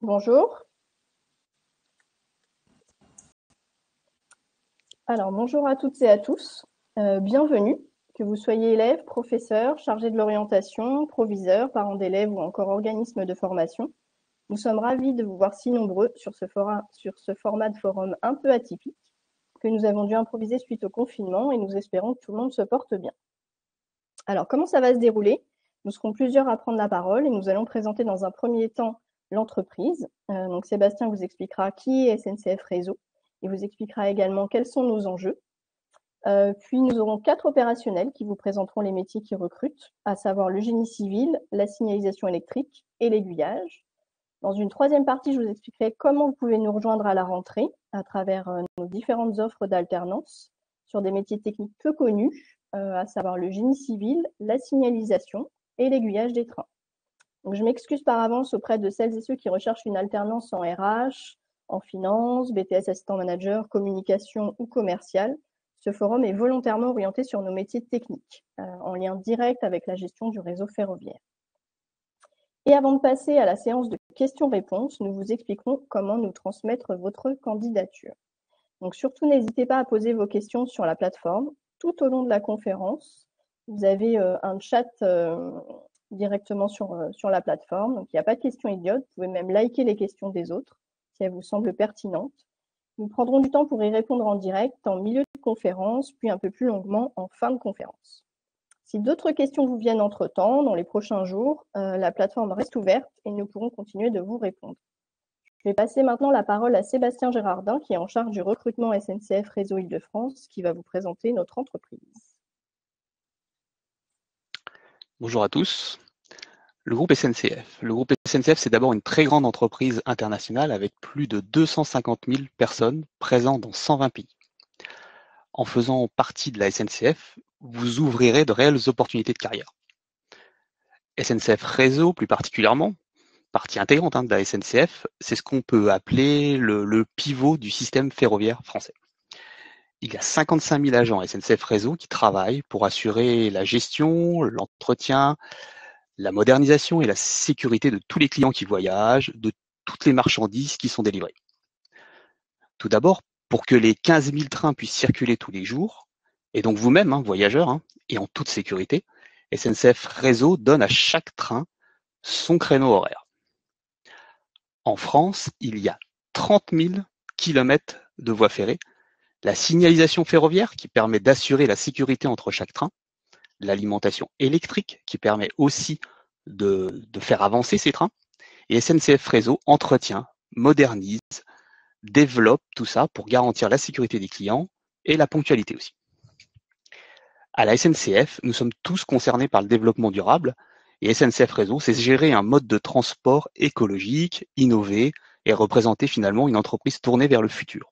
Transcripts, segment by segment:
Bonjour. Alors, bonjour à toutes et à tous. Bienvenue, que vous soyez élève, professeur, chargé de l'orientation, proviseur, parents d'élèves ou encore organisme de formation. Nous sommes ravis de vous voir si nombreux sur ce format de forum un peu atypique que nous avons dû improviser suite au confinement et nous espérons que tout le monde se porte bien. Alors, comment ça va se dérouler? Nous serons plusieurs à prendre la parole et nous allons présenter dans un premier temps l'entreprise. Donc, Sébastien vous expliquera qui est SNCF Réseau. Il vous expliquera également quels sont nos enjeux. Puis nous aurons 4 opérationnels qui vous présenteront les métiers qui recrutent, à savoir le génie civil, la signalisation électrique et l'aiguillage. Dans une troisième partie, je vous expliquerai comment vous pouvez nous rejoindre à la rentrée à travers nos différentes offres d'alternance sur des métiers techniques peu connus, à savoir le génie civil, la signalisation et l'aiguillage des trains. Donc, je m'excuse par avance auprès de celles et ceux qui recherchent une alternance en RH, en finance, BTS assistant manager, communication ou commercial. Ce forum est volontairement orienté sur nos métiers techniques, en lien direct avec la gestion du réseau ferroviaire. Et avant de passer à la séance de questions-réponses, nous vous expliquerons comment nous transmettre votre candidature. Donc surtout, n'hésitez pas à poser vos questions sur la plateforme tout au long de la conférence. Vous avez un chat directement sur la plateforme. Donc, il n'y a pas de questions idiotes. Vous pouvez même liker les questions des autres si elles vous semblent pertinentes. Nous prendrons du temps pour y répondre en direct, en milieu de conférence, puis un peu plus longuement en fin de conférence. Si d'autres questions vous viennent entre-temps, dans les prochains jours, la plateforme reste ouverte et nous pourrons continuer de vous répondre. Je vais passer maintenant la parole à Sébastien Gérardin, qui est en charge du recrutement SNCF Réseau Île-de-France, qui va vous présenter notre entreprise. Bonjour à tous. Le groupe SNCF. Le groupe SNCF, c'est d'abord une très grande entreprise internationale avec plus de 250 000 personnes présentes dans 120 pays. En faisant partie de la SNCF, vous ouvrirez de réelles opportunités de carrière. SNCF Réseau, plus particulièrement, partie intégrante de la SNCF, c'est ce qu'on peut appeler le pivot du système ferroviaire français. Il y a 55 000 agents SNCF Réseau qui travaillent pour assurer la gestion, l'entretien, la modernisation et la sécurité de tous les clients qui voyagent, de toutes les marchandises qui sont délivrées. Tout d'abord, pour que les 15 000 trains puissent circuler tous les jours, et donc vous-même, voyageurs, et en toute sécurité, SNCF Réseau donne à chaque train son créneau horaire. En France, il y a 30 000 kilomètres de voies ferrées, la signalisation ferroviaire qui permet d'assurer la sécurité entre chaque train, l'alimentation électrique qui permet aussi de faire avancer ces trains, et SNCF Réseau entretient, modernise, développe tout ça pour garantir la sécurité des clients et la ponctualité aussi. À la SNCF, nous sommes tous concernés par le développement durable et SNCF Réseau, c'est gérer un mode de transport écologique, innové et représenter finalement une entreprise tournée vers le futur.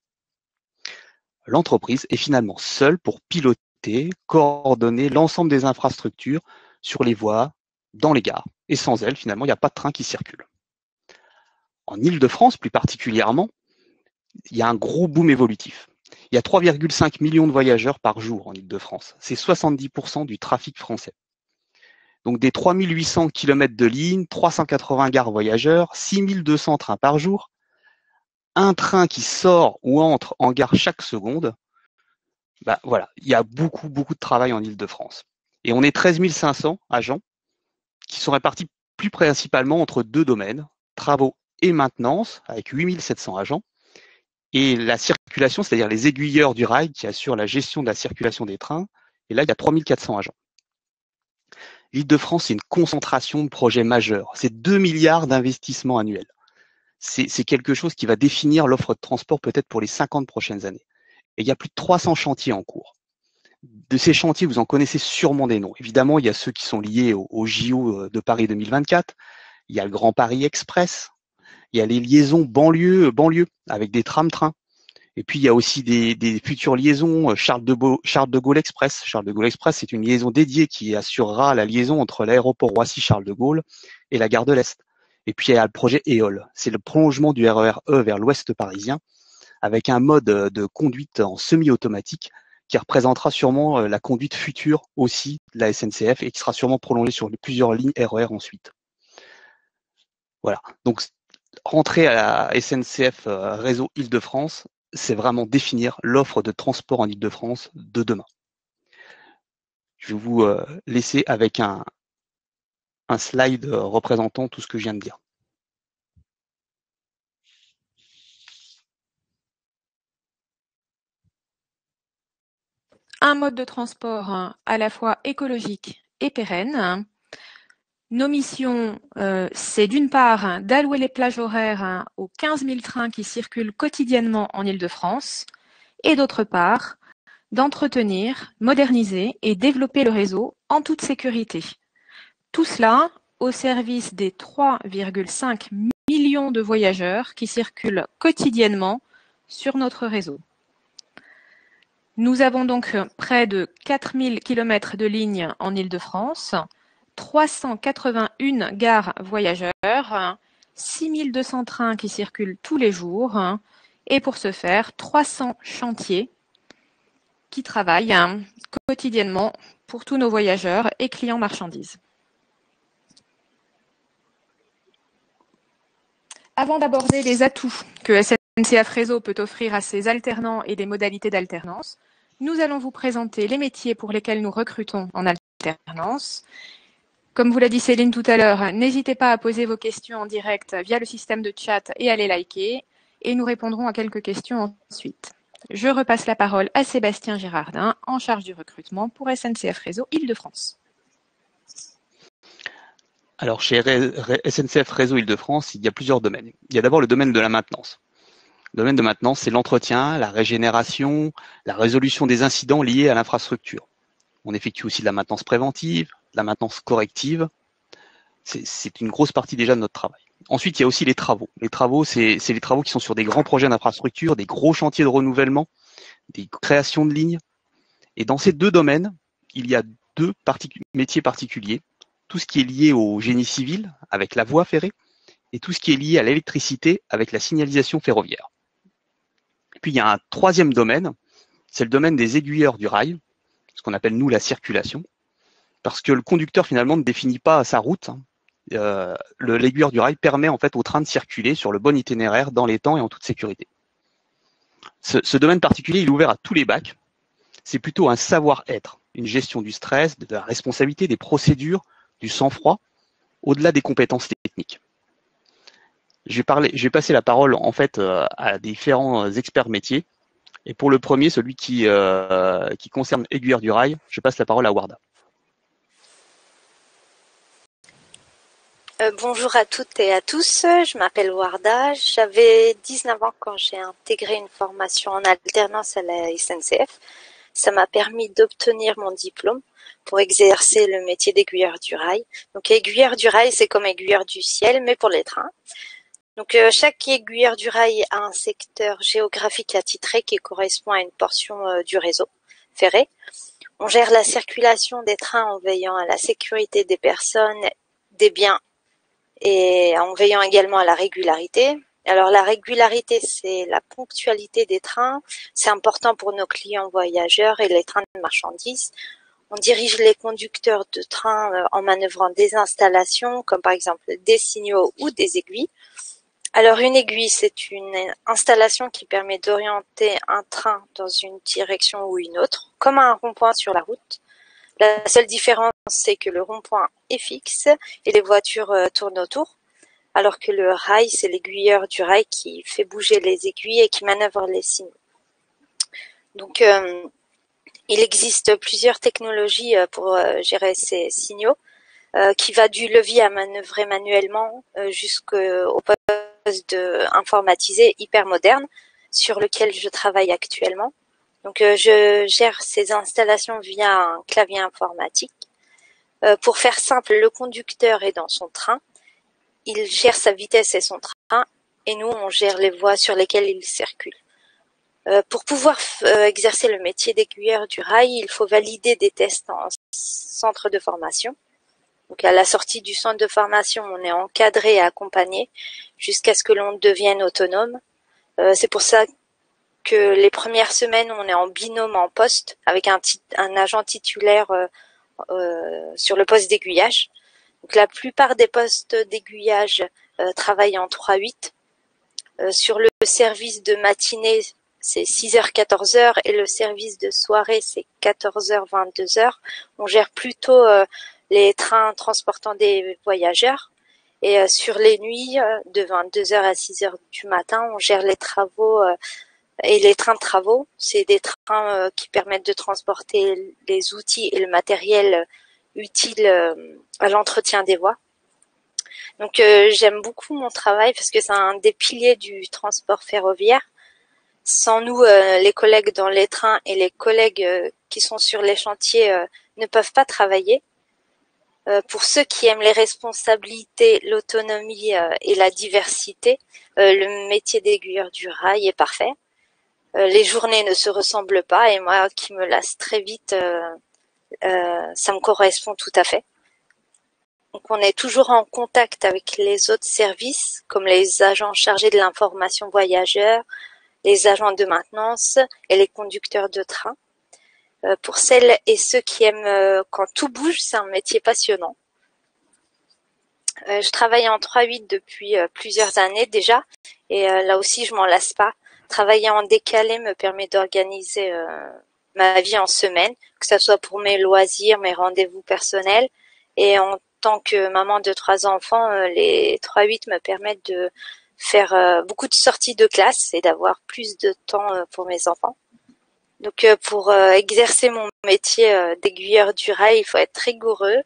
L'entreprise est finalement seule pour piloter, coordonner l'ensemble des infrastructures sur les voies, dans les gares. Et sans elle, finalement, il n'y a pas de train qui circule. En Île-de-France, plus particulièrement, il y a un gros boom évolutif. Il y a 3,5 millions de voyageurs par jour en Île-de-France. C'est 70% du trafic français. Donc des 3800 km de ligne, 380 gares voyageurs, 6200 trains par jour, un train qui sort ou entre en gare chaque seconde. Voilà, il y a beaucoup de travail en Île-de-France. Et on est 13 500 agents qui sont répartis plus principalement entre deux domaines, travaux et maintenance, avec 8 700 agents, et la circulation, c'est-à-dire les aiguilleurs du rail qui assurent la gestion de la circulation des trains. Et là, il y a 3 400 agents. L'Île-de-France, c'est une concentration de projets majeurs. C'est 2 milliards d'investissements annuels. C'est quelque chose qui va définir l'offre de transport peut-être pour les 50 prochaines années. Et il y a plus de 300 chantiers en cours. De ces chantiers, vous en connaissez sûrement des noms. Évidemment, il y a ceux qui sont liés au JO de Paris 2024. Il y a le Grand Paris Express. Il y a les liaisons banlieue avec des tram-trains. Et puis, il y a aussi des futures liaisons Charles de Gaulle Express. Charles de Gaulle Express, c'est une liaison dédiée qui assurera la liaison entre l'aéroport Roissy-Charles de Gaulle et la gare de l'Est. Et puis, il y a le projet EOL. C'est le prolongement du RER E vers l'ouest parisien avec un mode de conduite en semi-automatique qui représentera sûrement la conduite future aussi de la SNCF et qui sera sûrement prolongée sur plusieurs lignes RER ensuite. Voilà. Donc, rentrer à la SNCF Réseau Île-de-France, c'est vraiment définir l'offre de transport en Île-de-France de demain. Je vais vous laisser avec un slide représentant tout ce que je viens de dire. Un mode de transport à la fois écologique et pérenne. Nos missions, c'est d'une part d'allouer les plages horaires aux 15 000 trains qui circulent quotidiennement en Île-de-France et d'autre part d'entretenir, moderniser et développer le réseau en toute sécurité. Tout cela au service des 3,5 millions de voyageurs qui circulent quotidiennement sur notre réseau. Nous avons donc près de 4 000 km de lignes en Île-de-France, 381 gares voyageurs, 6 200 trains qui circulent tous les jours et pour ce faire, 300 chantiers qui travaillent quotidiennement pour tous nos voyageurs et clients marchandises. Avant d'aborder les atouts que SNCF Réseau peut offrir à ses alternants et les modalités d'alternance, nous allons vous présenter les métiers pour lesquels nous recrutons en alternance. Comme vous l'a dit Céline tout à l'heure, n'hésitez pas à poser vos questions en direct via le système de chat et à les liker, et nous répondrons à quelques questions ensuite. Je repasse la parole à Sébastien Girardin, en charge du recrutement pour SNCF Réseau Île-de-France. Alors, chez SNCF Réseau Île-de-France, il y a plusieurs domaines. Il y a d'abord le domaine de la maintenance. Le domaine de maintenance, c'est l'entretien, la régénération, la résolution des incidents liés à l'infrastructure. On effectue aussi de la maintenance préventive, de la maintenance corrective. C'est une grosse partie déjà de notre travail. Ensuite, il y a aussi les travaux. Les travaux, c'est les travaux qui sont sur des grands projets d'infrastructure, des gros chantiers de renouvellement, des créations de lignes. Et dans ces deux domaines, il y a deux métiers particuliers. Tout ce qui est lié au génie civil, avec la voie ferrée, et tout ce qui est lié à l'électricité, avec la signalisation ferroviaire. Et puis, il y a un troisième domaine, c'est le domaine des aiguilleurs du rail, ce qu'on appelle, nous, la circulation, parce que le conducteur, finalement, ne définit pas sa route. L'aiguilleur du rail permet, en fait, au train de circuler sur le bon itinéraire, dans les temps et en toute sécurité. Ce domaine particulier, il est ouvert à tous les bacs. C'est plutôt un savoir-être, une gestion du stress, de la responsabilité, des procédures, du sang-froid, au-delà des compétences techniques. Je vais passer la parole en fait à différents experts métiers. Et pour le premier, celui qui concerne aiguilleur du rail, je passe la parole à Warda. Bonjour à toutes et à tous, je m'appelle Warda, j'avais 19 ans quand j'ai intégré une formation en alternance à la SNCF. Ça m'a permis d'obtenir mon diplôme pour exercer le métier d'aiguilleur du rail. Donc aiguilleur du rail, c'est comme aiguilleur du ciel, mais pour les trains. Donc chaque aiguilleur du rail a un secteur géographique attitré qui correspond à une portion du réseau ferré. On gère la circulation des trains en veillant à la sécurité des personnes, des biens et en veillant également à la régularité. Alors la régularité, c'est la ponctualité des trains. C'est important pour nos clients voyageurs et les trains de marchandises. On dirige les conducteurs de train en manœuvrant des installations, comme par exemple des signaux ou des aiguilles. Alors une aiguille, c'est une installation qui permet d'orienter un train dans une direction ou une autre, comme un rond-point sur la route. La seule différence, c'est que le rond-point est fixe et les voitures tournent autour, alors que le rail, c'est l'aiguilleur du rail qui fait bouger les aiguilles et qui manœuvre les signaux. Donc, il existe plusieurs technologies pour gérer ces signaux, qui va du levier à manœuvrer manuellement jusqu'au poste informatisé hyper moderne sur lequel je travaille actuellement. Donc, je gère ces installations via un clavier informatique. Pour faire simple, le conducteur est dans son train, il gère sa vitesse et son train, et nous, on gère les voies sur lesquelles il circule. Pour pouvoir exercer le métier d'aiguilleur du rail, il faut valider des tests en centre de formation. Donc, à la sortie du centre de formation, on est encadré et accompagné jusqu'à ce que l'on devienne autonome. C'est pour ça que les premières semaines, on est en binôme en poste avec un agent titulaire sur le poste d'aiguillage. Donc, la plupart des postes d'aiguillage travaille en 3-8. Sur le service de matinée, c'est 6h-14h et le service de soirée, c'est 14h-22h. On gère plutôt les trains transportant des voyageurs. Et sur les nuits, de 22h à 6h du matin, on gère les travaux et les trains de travaux. C'est des trains qui permettent de transporter les outils et le matériel utile à l'entretien des voies. Donc j'aime beaucoup mon travail parce que c'est un des piliers du transport ferroviaire. Sans nous, les collègues dans les trains et les collègues qui sont sur les chantiers ne peuvent pas travailler. Pour ceux qui aiment les responsabilités, l'autonomie et la diversité, le métier d'aiguilleur du rail est parfait. Les journées ne se ressemblent pas et moi qui me lasse très vite, ça me correspond tout à fait. Donc on est toujours en contact avec les autres services, comme les agents chargés de l'information voyageurs, les agents de maintenance et les conducteurs de train. Pour celles et ceux qui aiment quand tout bouge, c'est un métier passionnant. Je travaille en 3-8 depuis plusieurs années déjà, et là aussi je m'en lasse pas. Travailler en décalé me permet d'organiser ma vie en semaine, que ce soit pour mes loisirs, mes rendez-vous personnels, et en tant que maman de 3 enfants, les 3-8 me permettent de faire beaucoup de sorties de classe et d'avoir plus de temps pour mes enfants. Donc pour exercer mon métier d'aiguilleur du rail, il faut être rigoureux,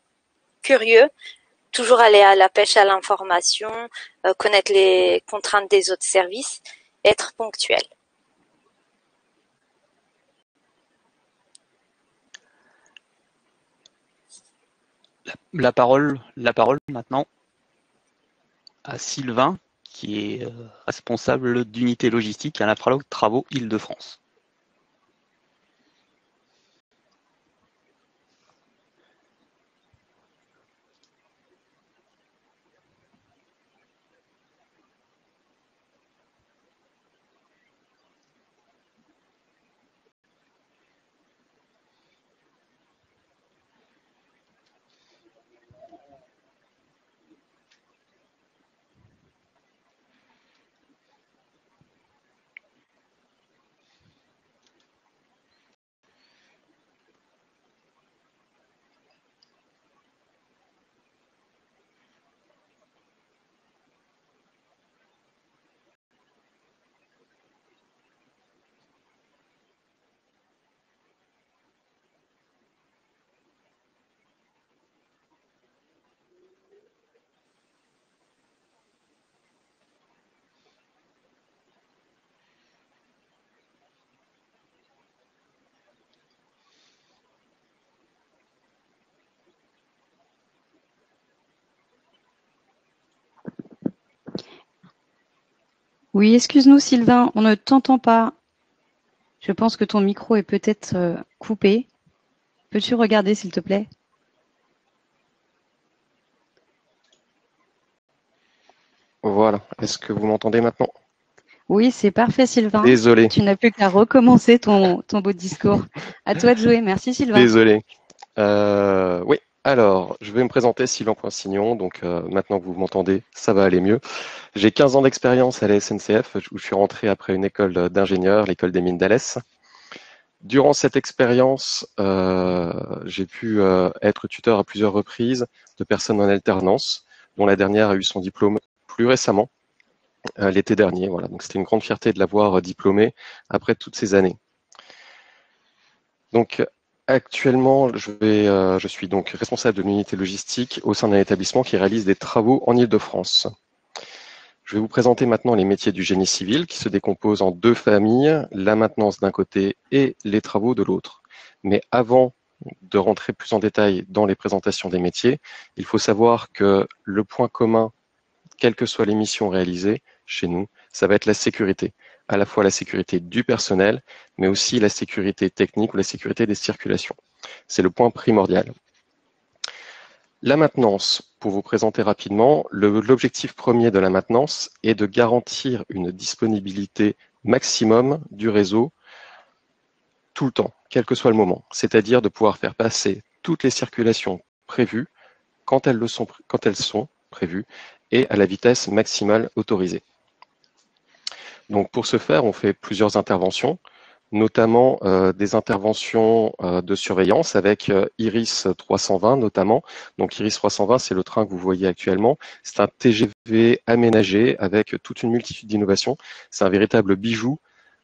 curieux, toujours aller à la pêche à l'information, connaître les contraintes des autres services, et être ponctuel. La parole maintenant à Sylvain, qui est responsable d'unité logistique à l'Infralog Travaux Île-de-France. Oui, excuse-nous Sylvain, on ne t'entend pas. Je pense que ton micro est peut-être coupé. Peux-tu regarder s'il te plaît? Voilà. Est-ce que vous m'entendez maintenant? Oui, c'est parfait Sylvain. Désolé. Tu n'as plus qu'à recommencer ton beau discours. À toi de jouer. Merci Sylvain. Désolé. Oui. Alors, je vais me présenter, Sylvain Poinsignon. Donc, maintenant que vous m'entendez, ça va aller mieux. J'ai 15 ans d'expérience à la SNCF, où je suis rentré après une école d'ingénieur, l'école des mines d'Alès. Durant cette expérience, j'ai pu être tuteur à plusieurs reprises de personnes en alternance, dont la dernière a eu son diplôme plus récemment, l'été dernier. Voilà. Donc, c'était une grande fierté de l'avoir diplômé après toutes ces années. Donc, actuellement, je suis donc responsable de l'unité logistique au sein d'un établissement qui réalise des travaux en Île-de-France. Je vais vous présenter maintenant les métiers du génie civil qui se décomposent en 2 familles, la maintenance d'un côté et les travaux de l'autre. Mais avant de rentrer plus en détail dans les présentations des métiers, il faut savoir que le point commun, quelles que soient les missions réalisées chez nous, ça va être la sécurité. À la fois la sécurité du personnel, mais aussi la sécurité technique ou la sécurité des circulations. C'est le point primordial. La maintenance, pour vous présenter rapidement, l'objectif premier de la maintenance est de garantir une disponibilité maximum du réseau tout le temps, quel que soit le moment. C'est-à-dire de pouvoir faire passer toutes les circulations prévues quand elles sont prévu et à la vitesse maximale autorisée. Donc pour ce faire, on fait plusieurs interventions, notamment des interventions de surveillance avec Iris 320 notamment. Donc Iris 320, c'est le train que vous voyez actuellement. C'est un TGV aménagé avec toute une multitude d'innovations. C'est un véritable bijou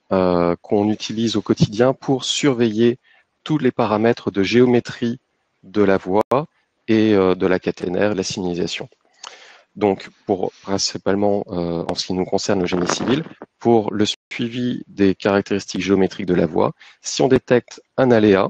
qu'on utilise au quotidien pour surveiller tous les paramètres de géométrie de la voie et de la caténaire, la signalisation. Donc, pour principalement en ce qui nous concerne le génie civil, pour le suivi des caractéristiques géométriques de la voie, si on détecte un aléa,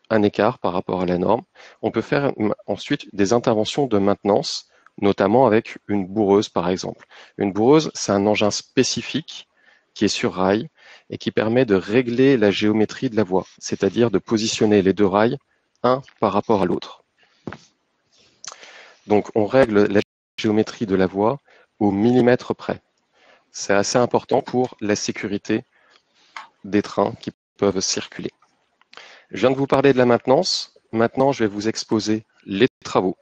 un écart par rapport à la norme, on peut faire ensuite des interventions de maintenance, notamment avec une bourreuse par exemple. Une bourreuse, c'est un engin spécifique qui est sur rail et qui permet de régler la géométrie de la voie, c'est-à-dire de positionner les deux rails un par rapport à l'autre. Donc on règle la géométrie de la voie au millimètre près. C'est assez important pour la sécurité des trains qui peuvent circuler. Je viens de vous parler de la maintenance. Maintenant, je vais vous exposer les travaux.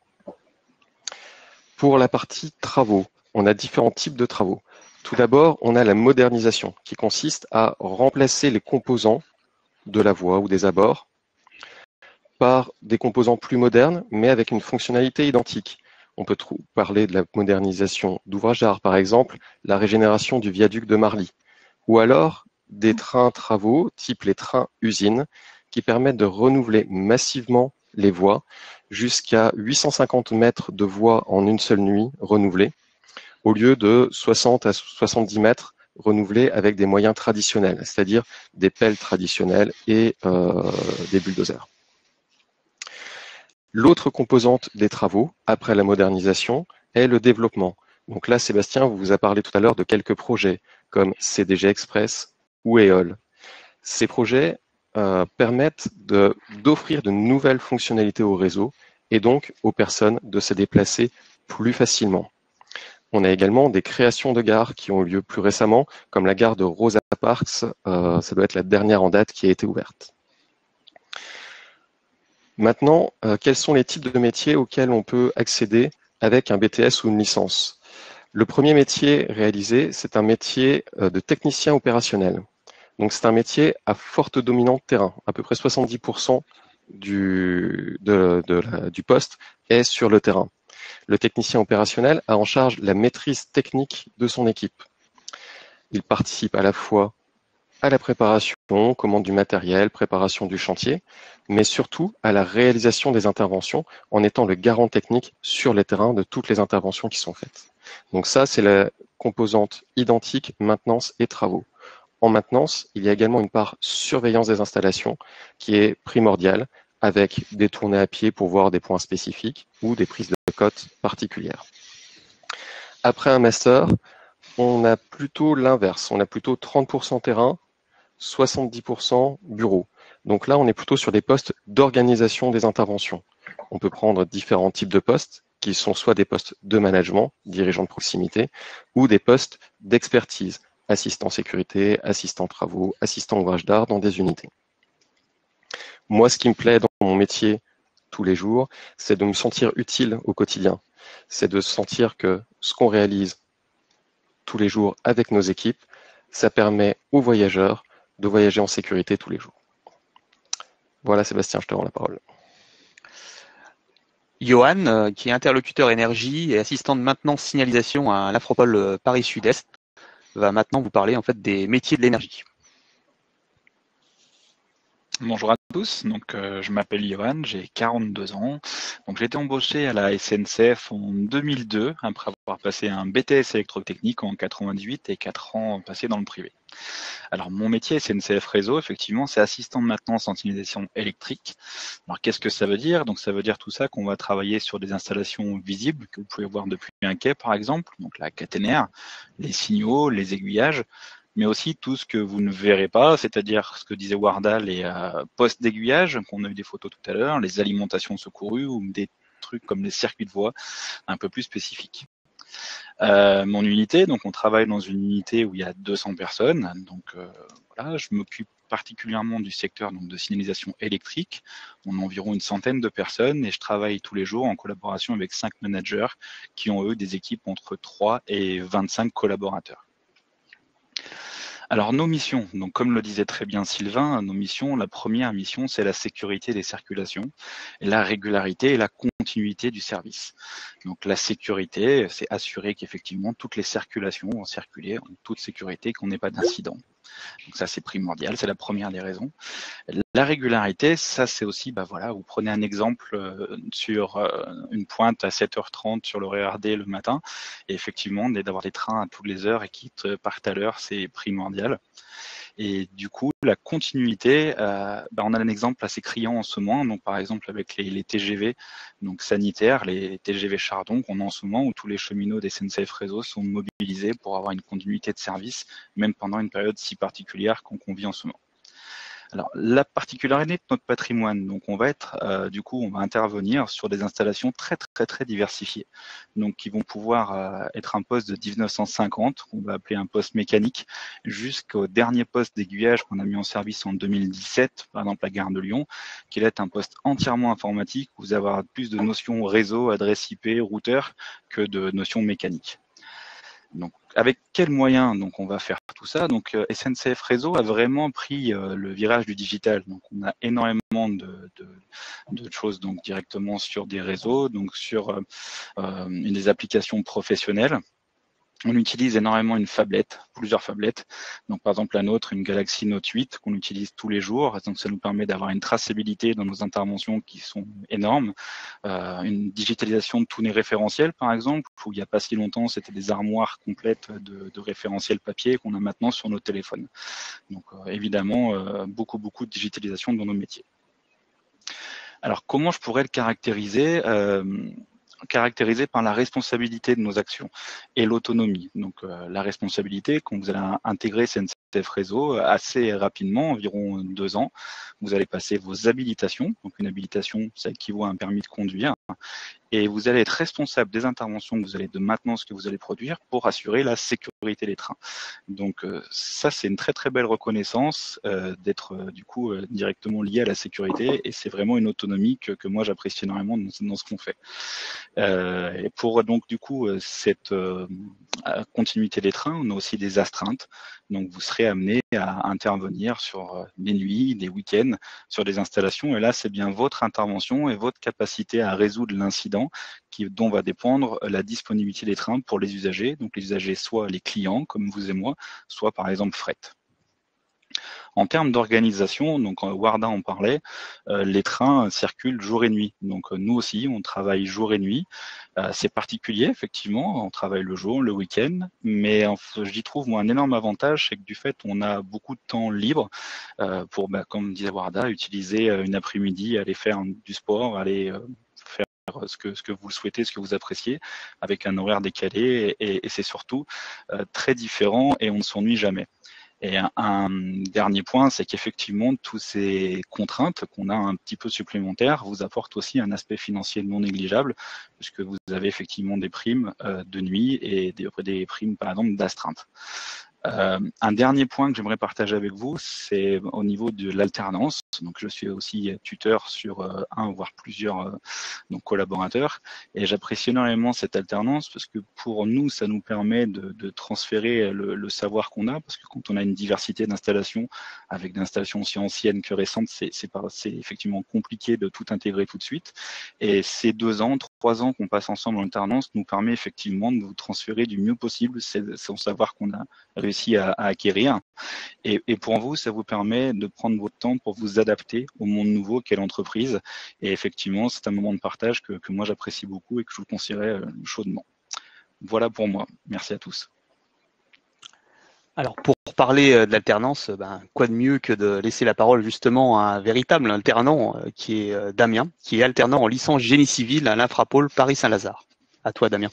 Pour la partie travaux, on a différents types de travaux. Tout d'abord, on a la modernisation qui consiste à remplacer les composants de la voie ou des abords par des composants plus modernes, mais avec une fonctionnalité identique. On peut parler de la modernisation d'ouvrages d'art, par exemple, la régénération du viaduc de Marly, ou alors des trains travaux, type les trains usines, qui permettent de renouveler massivement les voies, jusqu'à 850 mètres de voies en une seule nuit renouvelées, au lieu de 60 à 70 mètres renouvelés avec des moyens traditionnels, c'est-à-dire des pelles traditionnelles et des bulldozers. L'autre composante des travaux, après la modernisation, est le développement. Donc là, Sébastien vous a parlé tout à l'heure de quelques projets, comme CDG Express ou EOL. Ces projets permettent d'offrir de nouvelles fonctionnalités au réseau et donc aux personnes de se déplacer plus facilement. On a également des créations de gares qui ont eu lieu plus récemment, comme la gare de Rosa Parks, ça doit être la dernière en date qui a été ouverte. Maintenant, quels sont les types de métiers auxquels on peut accéder avec un BTS ou une licence? Le premier métier réalisé, c'est un métier de technicien opérationnel. Donc c'est un métier à forte dominante terrain. À peu près 70% du poste est sur le terrain. Le technicien opérationnel a en charge la maîtrise technique de son équipe. Il participe à la fois à la préparation, commande du matériel, préparation du chantier, mais surtout à la réalisation des interventions en étant le garant technique sur les terrains de toutes les interventions qui sont faites. Donc ça, c'est la composante identique maintenance et travaux. En maintenance, il y a également une part surveillance des installations qui est primordiale avec des tournées à pied pour voir des points spécifiques ou des prises de cote particulières. Après un master, on a plutôt l'inverse. On a plutôt 30% terrain, 70% bureau. Donc là, on est plutôt sur des postes d'organisation des interventions. On peut prendre différents types de postes qui sont soit des postes de management, dirigeants de proximité, ou des postes d'expertise, assistant sécurité, assistant travaux, assistant ouvrage d'art dans des unités. Moi, ce qui me plaît dans mon métier tous les jours, c'est de me sentir utile au quotidien. C'est de sentir que ce qu'on réalise tous les jours avec nos équipes, ça permet aux voyageurs de voyager en sécurité tous les jours. Voilà Sébastien, je te rends la parole. Johan, qui est interlocuteur énergie et assistant de maintenance signalisation à l'Afropole Paris Sud-Est, va maintenant vous parler en fait des métiers de l'énergie. Bonjour à tous, donc je m'appelle Johan, j'ai 42 ans. Donc j'ai été embauché à la SNCF en 2002 après avoir passé un BTS électrotechnique en 98 et 4 ans passés dans le privé. Alors mon métier SNCF Réseau, effectivement, c'est assistant de maintenance en signalisation électrique. Alors qu'est-ce que ça veut dire? Donc ça veut dire tout ça qu'on va travailler sur des installations visibles que vous pouvez voir depuis un quai par exemple, donc la caténaire, les signaux, les aiguillages, mais aussi tout ce que vous ne verrez pas, c'est-à-dire ce que disait Warda, les postes d'aiguillage, qu'on a eu des photos tout à l'heure, les alimentations secourues ou des trucs comme les circuits de voie un peu plus spécifiques. Mon unité, donc on travaille dans une unité où il y a 200 personnes, donc voilà, je m'occupe particulièrement du secteur donc, de signalisation électrique. On a environ une centaine de personnes et je travaille tous les jours en collaboration avec 5 managers qui ont, eux, des équipes entre 3 et 25 collaborateurs. Alors nos missions, donc comme le disait très bien Sylvain, nos missions, la première mission, c'est la sécurité des circulations, et la régularité et la continuité du service. Donc la sécurité, c'est assurer qu'effectivement toutes les circulations vont circuler en toute sécurité, qu'on n'ait pas d'incident. Donc ça c'est primordial, c'est la première des raisons. La régularité, ça c'est aussi, voilà, vous prenez un exemple sur une pointe à 7h30 sur le RER D le matin, et effectivement d'avoir des trains à toutes les heures et qui partent à l'heure, c'est primordial. Et du coup, la continuité, on a un exemple assez criant en ce moment, donc par exemple avec les TGV donc sanitaires, les TGV Chardon qu'on a en ce moment, où tous les cheminots des SNCF Réseau sont mobilisés pour avoir une continuité de service, même pendant une période si particulière qu'on vit en ce moment. Alors, la particularité de notre patrimoine, donc on va on va intervenir sur des installations très diversifiées, donc qui vont pouvoir être un poste de 1950, qu'on va appeler un poste mécanique, jusqu'au dernier poste d'aiguillage qu'on a mis en service en 2017, par exemple la gare de Lyon, qui est un poste entièrement informatique, où vous avez plus de notions réseau, adresse IP, routeur, que de notions mécaniques. Donc, avec quels moyens on va faire tout ça? Donc, SNCF Réseau a vraiment pris le virage du digital. Donc, on a énormément de choses donc directement sur des réseaux, donc sur des applications professionnelles. On utilise énormément une phablette, plusieurs phablettes. Donc, par exemple, la nôtre, une Galaxy Note 8 qu'on utilise tous les jours. Donc, ça nous permet d'avoir une traçabilité dans nos interventions qui sont énormes. Une digitalisation de tous les référentiels, par exemple, où il n'y a pas si longtemps, c'était des armoires complètes de référentiels papier qu'on a maintenant sur nos téléphones. Donc, évidemment, beaucoup de digitalisation dans nos métiers. Alors, comment je pourrais le caractériser caractérisé par la responsabilité de nos actions et l'autonomie. Donc la responsabilité, quand vous allez intégrer SNCF Réseau assez rapidement, environ 2 ans, vous allez passer vos habilitations. Donc une habilitation, ça équivaut à un permis de conduire. Et vous allez être responsable des interventions que vous allez de maintenance que vous allez produire pour assurer la sécurité des trains. Donc ça, c'est une très belle reconnaissance d'être du coup directement lié à la sécurité, et c'est vraiment une autonomie que moi j'apprécie énormément dans ce qu'on fait. Et pour donc du coup cette continuité des trains, on a aussi des astreintes. Donc vous serez amené à intervenir sur des nuits, des week-ends, sur des installations, et là c'est bien votre intervention et votre capacité à résoudre l'incident dont va dépendre la disponibilité des trains pour les usagers. Donc les usagers, soit les clients comme vous et moi, soit par exemple fret. En termes d'organisation, donc Warda en parlait, les trains circulent jour et nuit. Donc nous aussi, on travaille jour et nuit. C'est particulier, effectivement, on travaille le jour, le week-end, mais j'y trouve moi un énorme avantage, c'est que du fait, on a beaucoup de temps libre pour, comme disait Warda, utiliser une après-midi, aller faire du sport, aller faire ce que vous le souhaitez, ce que vous appréciez, avec un horaire décalé, et c'est surtout très différent et on ne s'ennuie jamais. Et un dernier point, c'est qu'effectivement, toutes ces contraintes qu'on a un petit peu supplémentaires vous apportent aussi un aspect financier non négligeable, puisque vous avez effectivement des primes de nuit et des primes, par exemple, d'astreinte. Un dernier point que j'aimerais partager avec vous, c'est au niveau de l'alternance. Donc, je suis aussi tuteur sur un voire plusieurs collaborateurs, et j'apprécie énormément cette alternance parce que pour nous, ça nous permet de transférer le savoir qu'on a, parce que quand on a une diversité d'installations, avec des installations aussi anciennes que récentes, c'est effectivement compliqué de tout intégrer tout de suite. Et ces 2 ans, 3 ans qu'on passe ensemble en alternance nous permet effectivement de vous transférer du mieux possible son savoir qu'on a réussi à acquérir. Et pour vous, ça vous permet de prendre votre temps pour vous adapter au monde nouveau qu'est l'entreprise. Et effectivement, c'est un moment de partage que moi j'apprécie beaucoup et que je vous conseillerais chaudement. Voilà pour moi. Merci à tous. Alors pour parler de l'alternance, quoi de mieux que de laisser la parole justement à un véritable alternant qui est Damien, qui est alternant en licence génie civil à l'Infrapôle Paris-Saint-Lazare. À toi Damien.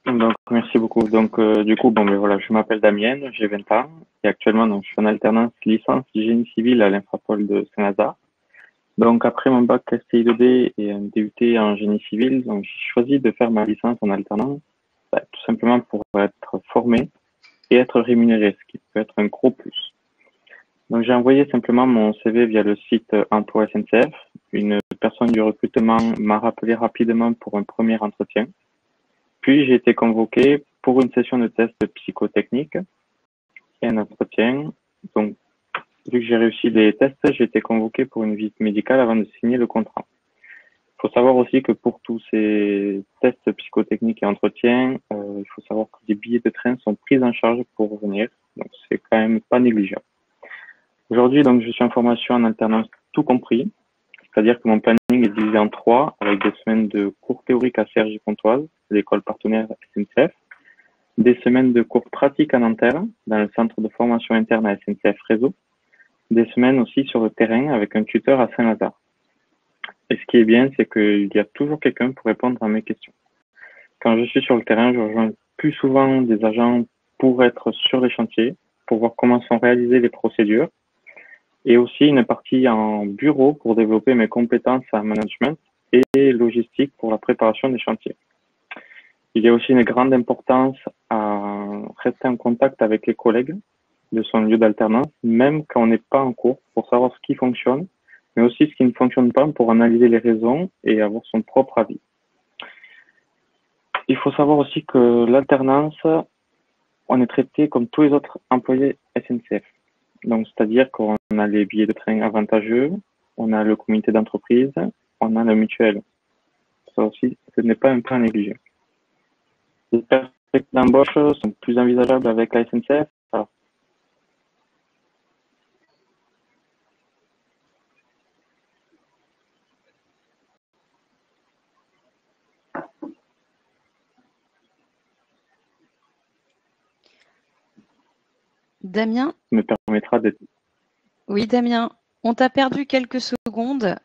Donc, merci beaucoup. Donc, du coup, voilà, je m'appelle Damien, j'ai 20 ans et actuellement, donc, je suis en alternance licence génie civil à l'Infrapôle de Saint-Lazare. Donc, après mon bac STI 2D et un DUT en génie civil, donc, j'ai choisi de faire ma licence en alternance, tout simplement pour être formé et être rémunéré, ce qui peut être un gros plus. Donc, j'ai envoyé simplement mon CV via le site Emploi SNCF. Une personne du recrutement m'a rappelé rapidement pour un premier entretien. Puis, j'ai été convoqué pour une session de test psychotechnique et un entretien. Donc, vu que j'ai réussi les tests, j'ai été convoqué pour une visite médicale avant de signer le contrat. Il faut savoir aussi que pour tous ces tests psychotechniques et entretiens, il faut savoir que les billets de train sont pris en charge pour venir. Donc, c'est quand même pas négligeable. Aujourd'hui, donc, je suis en formation en alternance tout compris, c'est-à-dire que mon planning est divisé en 3, avec des semaines de cours théoriques à Cergy-Pontoise, l'école partenaire SNCF, des semaines de cours pratiques à Nanterre, dans le centre de formation interne à SNCF Réseau, des semaines aussi sur le terrain avec un tuteur à Saint-Lazare. Et ce qui est bien, c'est qu'il y a toujours quelqu'un pour répondre à mes questions. Quand je suis sur le terrain, je rejoins plus souvent des agents pour être sur les chantiers, pour voir comment sont réalisées les procédures, et aussi une partie en bureau pour développer mes compétences en management et logistique pour la préparation des chantiers. Il y a aussi une grande importance à rester en contact avec les collègues de son lieu d'alternance, même quand on n'est pas en cours, pour savoir ce qui fonctionne, mais aussi ce qui ne fonctionne pas pour analyser les raisons et avoir son propre avis. Il faut savoir aussi que l'alternance, on est traité comme tous les autres employés SNCF. Donc, c'est-à-dire qu'on a les billets de train avantageux, on a le comité d'entreprise, on a la mutuelle. Ça aussi, ce n'est pas un point négligé. Les perspectives d'embauche sont plus envisageables avec la SNCF. Alors, Damien? me permettra d'être... Oui, Damien, on t'a perdu quelques secondes.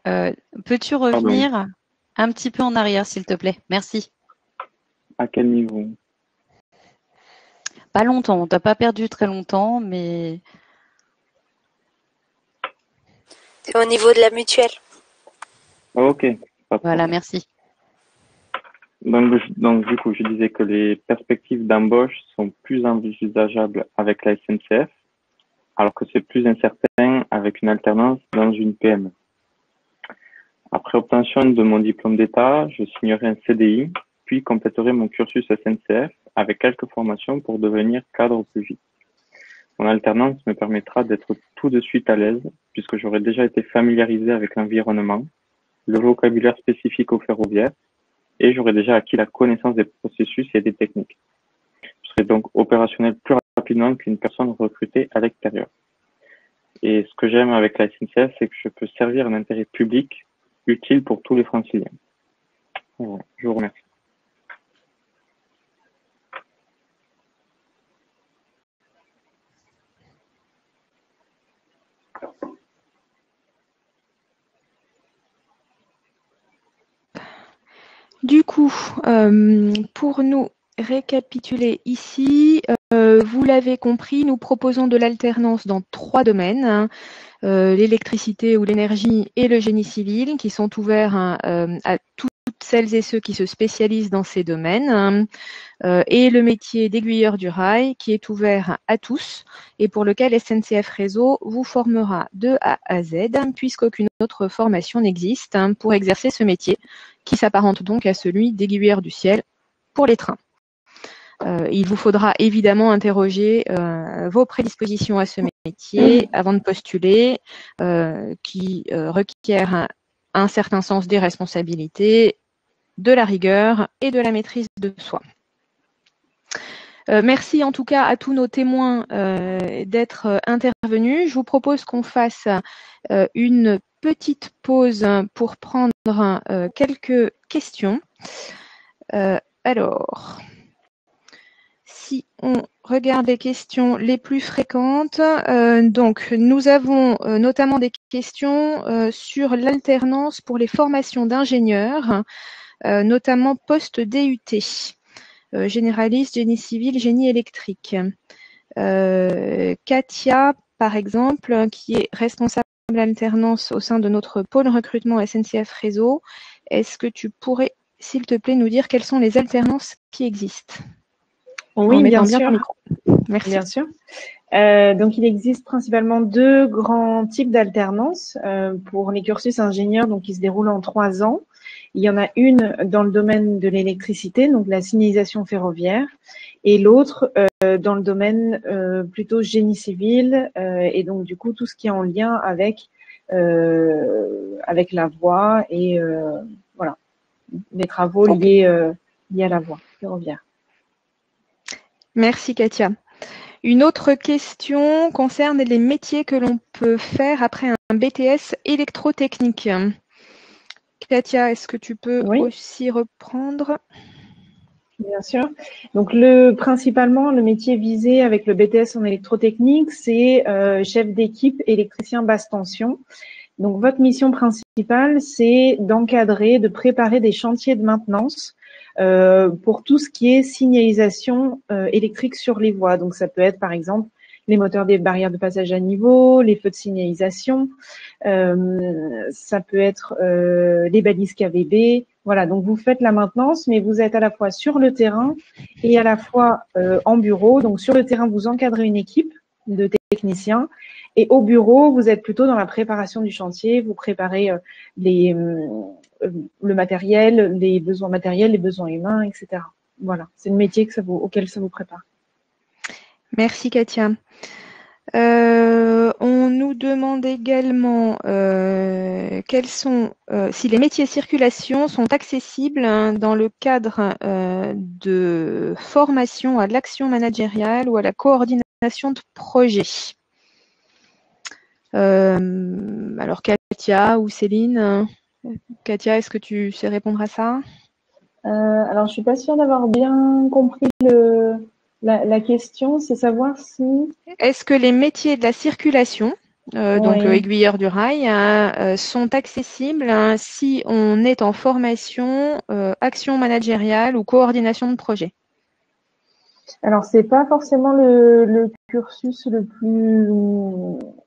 Peux-tu revenir un petit peu en arrière, s'il te plaît? Merci. À quel niveau? Pas longtemps, on t'a pas perdu très longtemps, mais... C'est au niveau de la mutuelle. Ok. Voilà, merci. Donc, du coup, je disais que les perspectives d'embauche sont plus envisageables avec la SNCF, alors que c'est plus incertain avec une alternance dans une PME. Après obtention de mon diplôme d'État, je signerai un CDI, puis compléterai mon cursus SNCF avec quelques formations pour devenir cadre au plus vite. Mon alternance me permettra d'être tout de suite à l'aise, puisque j'aurai déjà été familiarisé avec l'environnement, le vocabulaire spécifique au ferroviaire, et j'aurai déjà acquis la connaissance des processus et des techniques. Je serai donc opérationnel plus rapidement qu'une personne recrutée à l'extérieur. Et ce que j'aime avec la SNCF, c'est que je peux servir un intérêt public utile pour tous les franciliens. Voilà, je vous remercie. Du coup, pour nous récapituler ici, vous l'avez compris, nous proposons de l'alternance dans 3 domaines, hein, l'électricité ou l'énergie et le génie civil, qui sont ouverts à toutes celles et ceux qui se spécialisent dans ces domaines, hein, et le métier d'aiguilleur du rail, qui est ouvert à tous et pour lequel SNCF Réseau vous formera de A à Z, puisqu'aucune autre formation n'existe, hein, pour exercer ce métier, qui s'apparente donc à celui d'aiguilleur du ciel pour les trains. Il vous faudra évidemment interroger vos prédispositions à ce métier avant de postuler, qui requiert un certain sens des responsabilités, de la rigueur et de la maîtrise de soi. Merci en tout cas à tous nos témoins d'être intervenus. Je vous propose qu'on fasse une petite pause pour prendre quelques questions. Alors, si on regarde les questions les plus fréquentes, donc nous avons notamment des questions sur l'alternance pour les formations d'ingénieurs, notamment post-DUT, généraliste, génie civil, génie électrique. Katia, par exemple, qui est responsable d'alternance au sein de notre pôle recrutement SNCF Réseau, est-ce que tu pourrais, s'il te plaît, nous dire quelles sont les alternances qui existent? Oui, bien sûr. Merci. Bien sûr. Donc, il existe principalement deux grands types d'alternance pour les cursus ingénieurs, donc qui se déroulent en 3 ans. Il y en a une dans le domaine de l'électricité, donc la signalisation ferroviaire, et l'autre dans le domaine plutôt génie civil, et donc du coup tout ce qui est en lien avec la voie et voilà, les travaux liés à la voie ferroviaire. Merci Katia. Une autre question concerne les métiers que l'on peut faire après un BTS électrotechnique. Katia, est-ce que tu peux aussi reprendre? Bien sûr. Donc, principalement, le métier visé avec le BTS en électrotechnique, c'est chef d'équipe électricien basse tension. Donc, votre mission principale, c'est d'encadrer, de préparer des chantiers de maintenance pour tout ce qui est signalisation électrique sur les voies. Donc, ça peut être, par exemple, les moteurs des barrières de passage à niveau, les feux de signalisation, ça peut être les balises KVB. Voilà, donc vous faites la maintenance, mais vous êtes à la fois sur le terrain et à la fois en bureau. Donc sur le terrain, vous encadrez une équipe de techniciens et au bureau, vous êtes plutôt dans la préparation du chantier. Vous préparez le matériel, les besoins matériels, les besoins humains, etc. Voilà, c'est le métier auquel ça vous prépare. Merci Katia. On nous demande également quels sont, si les métiers circulation sont accessibles dans le cadre de formation à l'action managériale ou à la coordination de projet. Alors Katia ou Céline, Katia, est-ce que tu sais répondre à ça? Alors je suis pas sûre d'avoir bien compris la question, c'est savoir si… Est-ce que les métiers de la circulation, donc aiguilleurs du rail, sont accessibles si on est en formation action managériale ou coordination de projet? Alors, c'est pas forcément le cursus le plus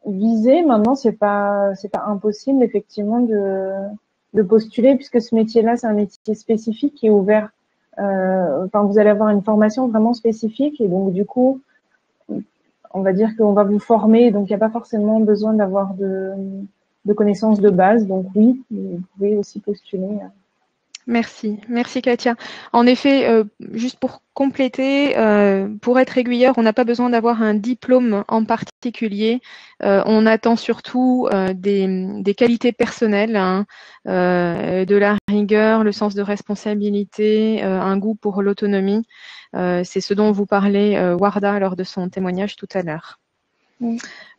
visé. Maintenant, c'est pas impossible, effectivement, de postuler, puisque ce métier-là, c'est un métier spécifique qui est ouvert. Enfin, vous allez avoir une formation vraiment spécifique et donc, du coup, on va dire qu'on va vous former. Donc, il n'y a pas forcément besoin d'avoir de connaissances de base. Donc, oui, vous pouvez aussi postuler. Merci Katia. En effet, juste pour compléter, pour être aiguilleur, on n'a pas besoin d'avoir un diplôme en particulier. On attend surtout des qualités personnelles, de la rigueur, le sens de responsabilité, un goût pour l'autonomie. C'est ce dont vous parlait Warda lors de son témoignage tout à l'heure.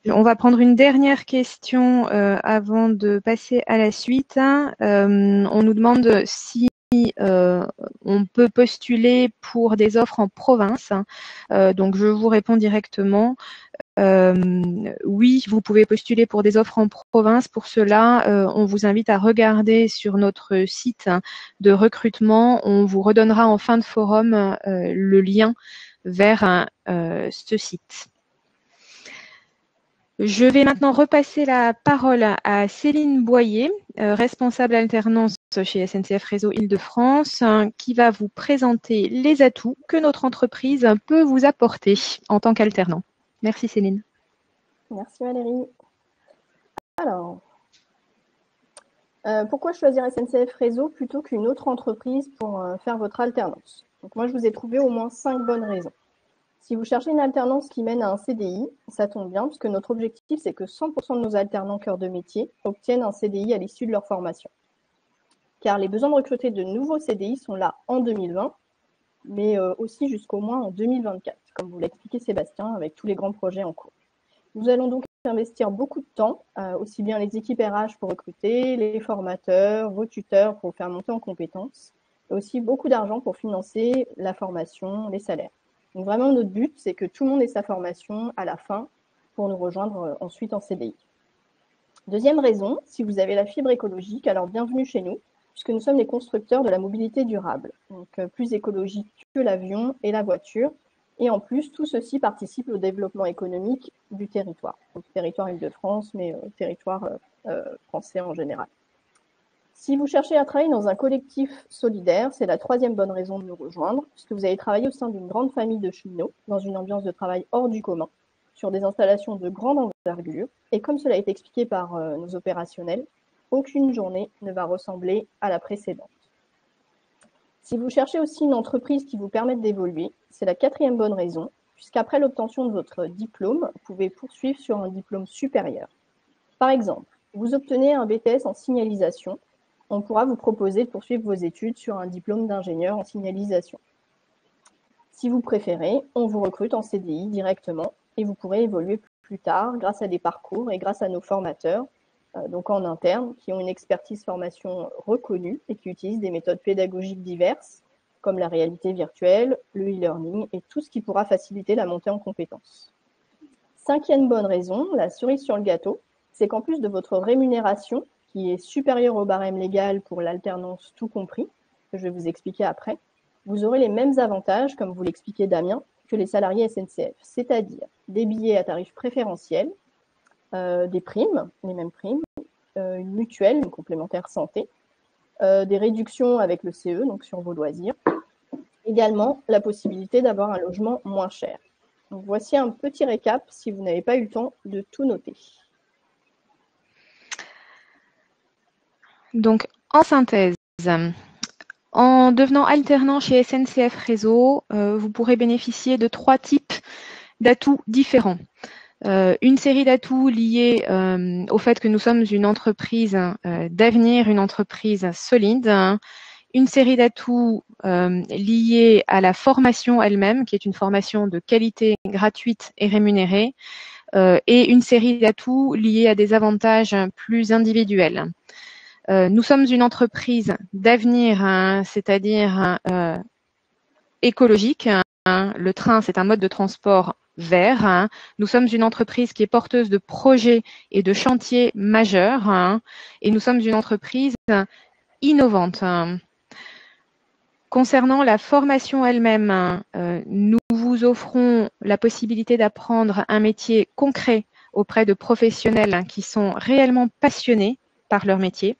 On va prendre une dernière question avant de passer à la suite. On nous demande si on peut postuler pour des offres en province. Donc, je vous réponds directement. Oui, vous pouvez postuler pour des offres en province. Pour cela, on vous invite à regarder sur notre site de recrutement. On vous redonnera en fin de forum le lien vers ce site. Je vais maintenant repasser la parole à Céline Boyer, responsable alternance chez SNCF Réseau Île-de-France, qui va vous présenter les atouts que notre entreprise peut vous apporter en tant qu'alternant. Merci Céline. Merci Valérie. Alors, pourquoi choisir SNCF Réseau plutôt qu'une autre entreprise pour faire votre alternance? Donc moi, je vous ai trouvé au moins 5 bonnes raisons. Si vous cherchez une alternance qui mène à un CDI, ça tombe bien, puisque notre objectif, c'est que 100% de nos alternants cœur de métier obtiennent un CDI à l'issue de leur formation. Car les besoins de recruter de nouveaux CDI sont là en 2020, mais aussi jusqu'au moins en 2024, comme vous l'expliquait Sébastien, avec tous les grands projets en cours. Nous allons donc investir beaucoup de temps, aussi bien les équipes RH pour recruter, les formateurs, vos tuteurs pour faire monter en compétences, et aussi beaucoup d'argent pour financer la formation, les salaires. Donc vraiment, notre but, c'est que tout le monde ait sa formation à la fin pour nous rejoindre ensuite en CDI. Deuxième raison, si vous avez la fibre écologique, alors bienvenue chez nous, puisque nous sommes les constructeurs de la mobilité durable, donc plus écologique que l'avion et la voiture. Et en plus, tout ceci participe au développement économique du territoire. Donc territoire Île-de-France, mais territoire français en général. Si vous cherchez à travailler dans un collectif solidaire, c'est la troisième bonne raison de nous rejoindre, puisque vous allez travailler au sein d'une grande famille de cheminots, dans une ambiance de travail hors du commun, sur des installations de grande envergure. Et comme cela est expliqué par nos opérationnels, aucune journée ne va ressembler à la précédente. Si vous cherchez aussi une entreprise qui vous permette d'évoluer, c'est la 4e bonne raison, puisqu'après l'obtention de votre diplôme, vous pouvez poursuivre sur un diplôme supérieur. Par exemple, vous obtenez un BTS en signalisation, on pourra vous proposer de poursuivre vos études sur un diplôme d'ingénieur en signalisation. Si vous préférez, on vous recrute en CDI directement et vous pourrez évoluer plus tard grâce à des parcours et grâce à nos formateurs, donc en interne, qui ont une expertise formation reconnue et qui utilisent des méthodes pédagogiques diverses, comme la réalité virtuelle, le e-learning et tout ce qui pourra faciliter la montée en compétences. 5e bonne raison, la cerise sur le gâteau, c'est qu'en plus de votre rémunération, qui est supérieure au barème légal pour l'alternance tout compris, que je vais vous expliquer après, vous aurez les mêmes avantages, comme vous l'expliquait Damien, que les salariés SNCF, c'est-à-dire des billets à tarif préférentiel, des primes, les mêmes primes, une mutuelle, une complémentaire santé, des réductions avec le CE, donc sur vos loisirs, également la possibilité d'avoir un logement moins cher. Donc, voici un petit récap si vous n'avez pas eu le temps de tout noter. Donc, en synthèse, en devenant alternant chez SNCF Réseau, vous pourrez bénéficier de 3 types d'atouts différents. Une série d'atouts liés au fait que nous sommes une entreprise d'avenir, une entreprise solide. Une série d'atouts liés à la formation elle-même, qui est une formation de qualité gratuite et rémunérée. Et une série d'atouts liés à des avantages plus individuels. Nous sommes une entreprise d'avenir, c'est-à-dire écologique. Le train, c'est un mode de transport vert. Nous sommes une entreprise qui est porteuse de projets et de chantiers majeurs. Et nous sommes une entreprise innovante. Concernant la formation elle-même, nous vous offrons la possibilité d'apprendre un métier concret auprès de professionnels qui sont réellement passionnés par leur métier.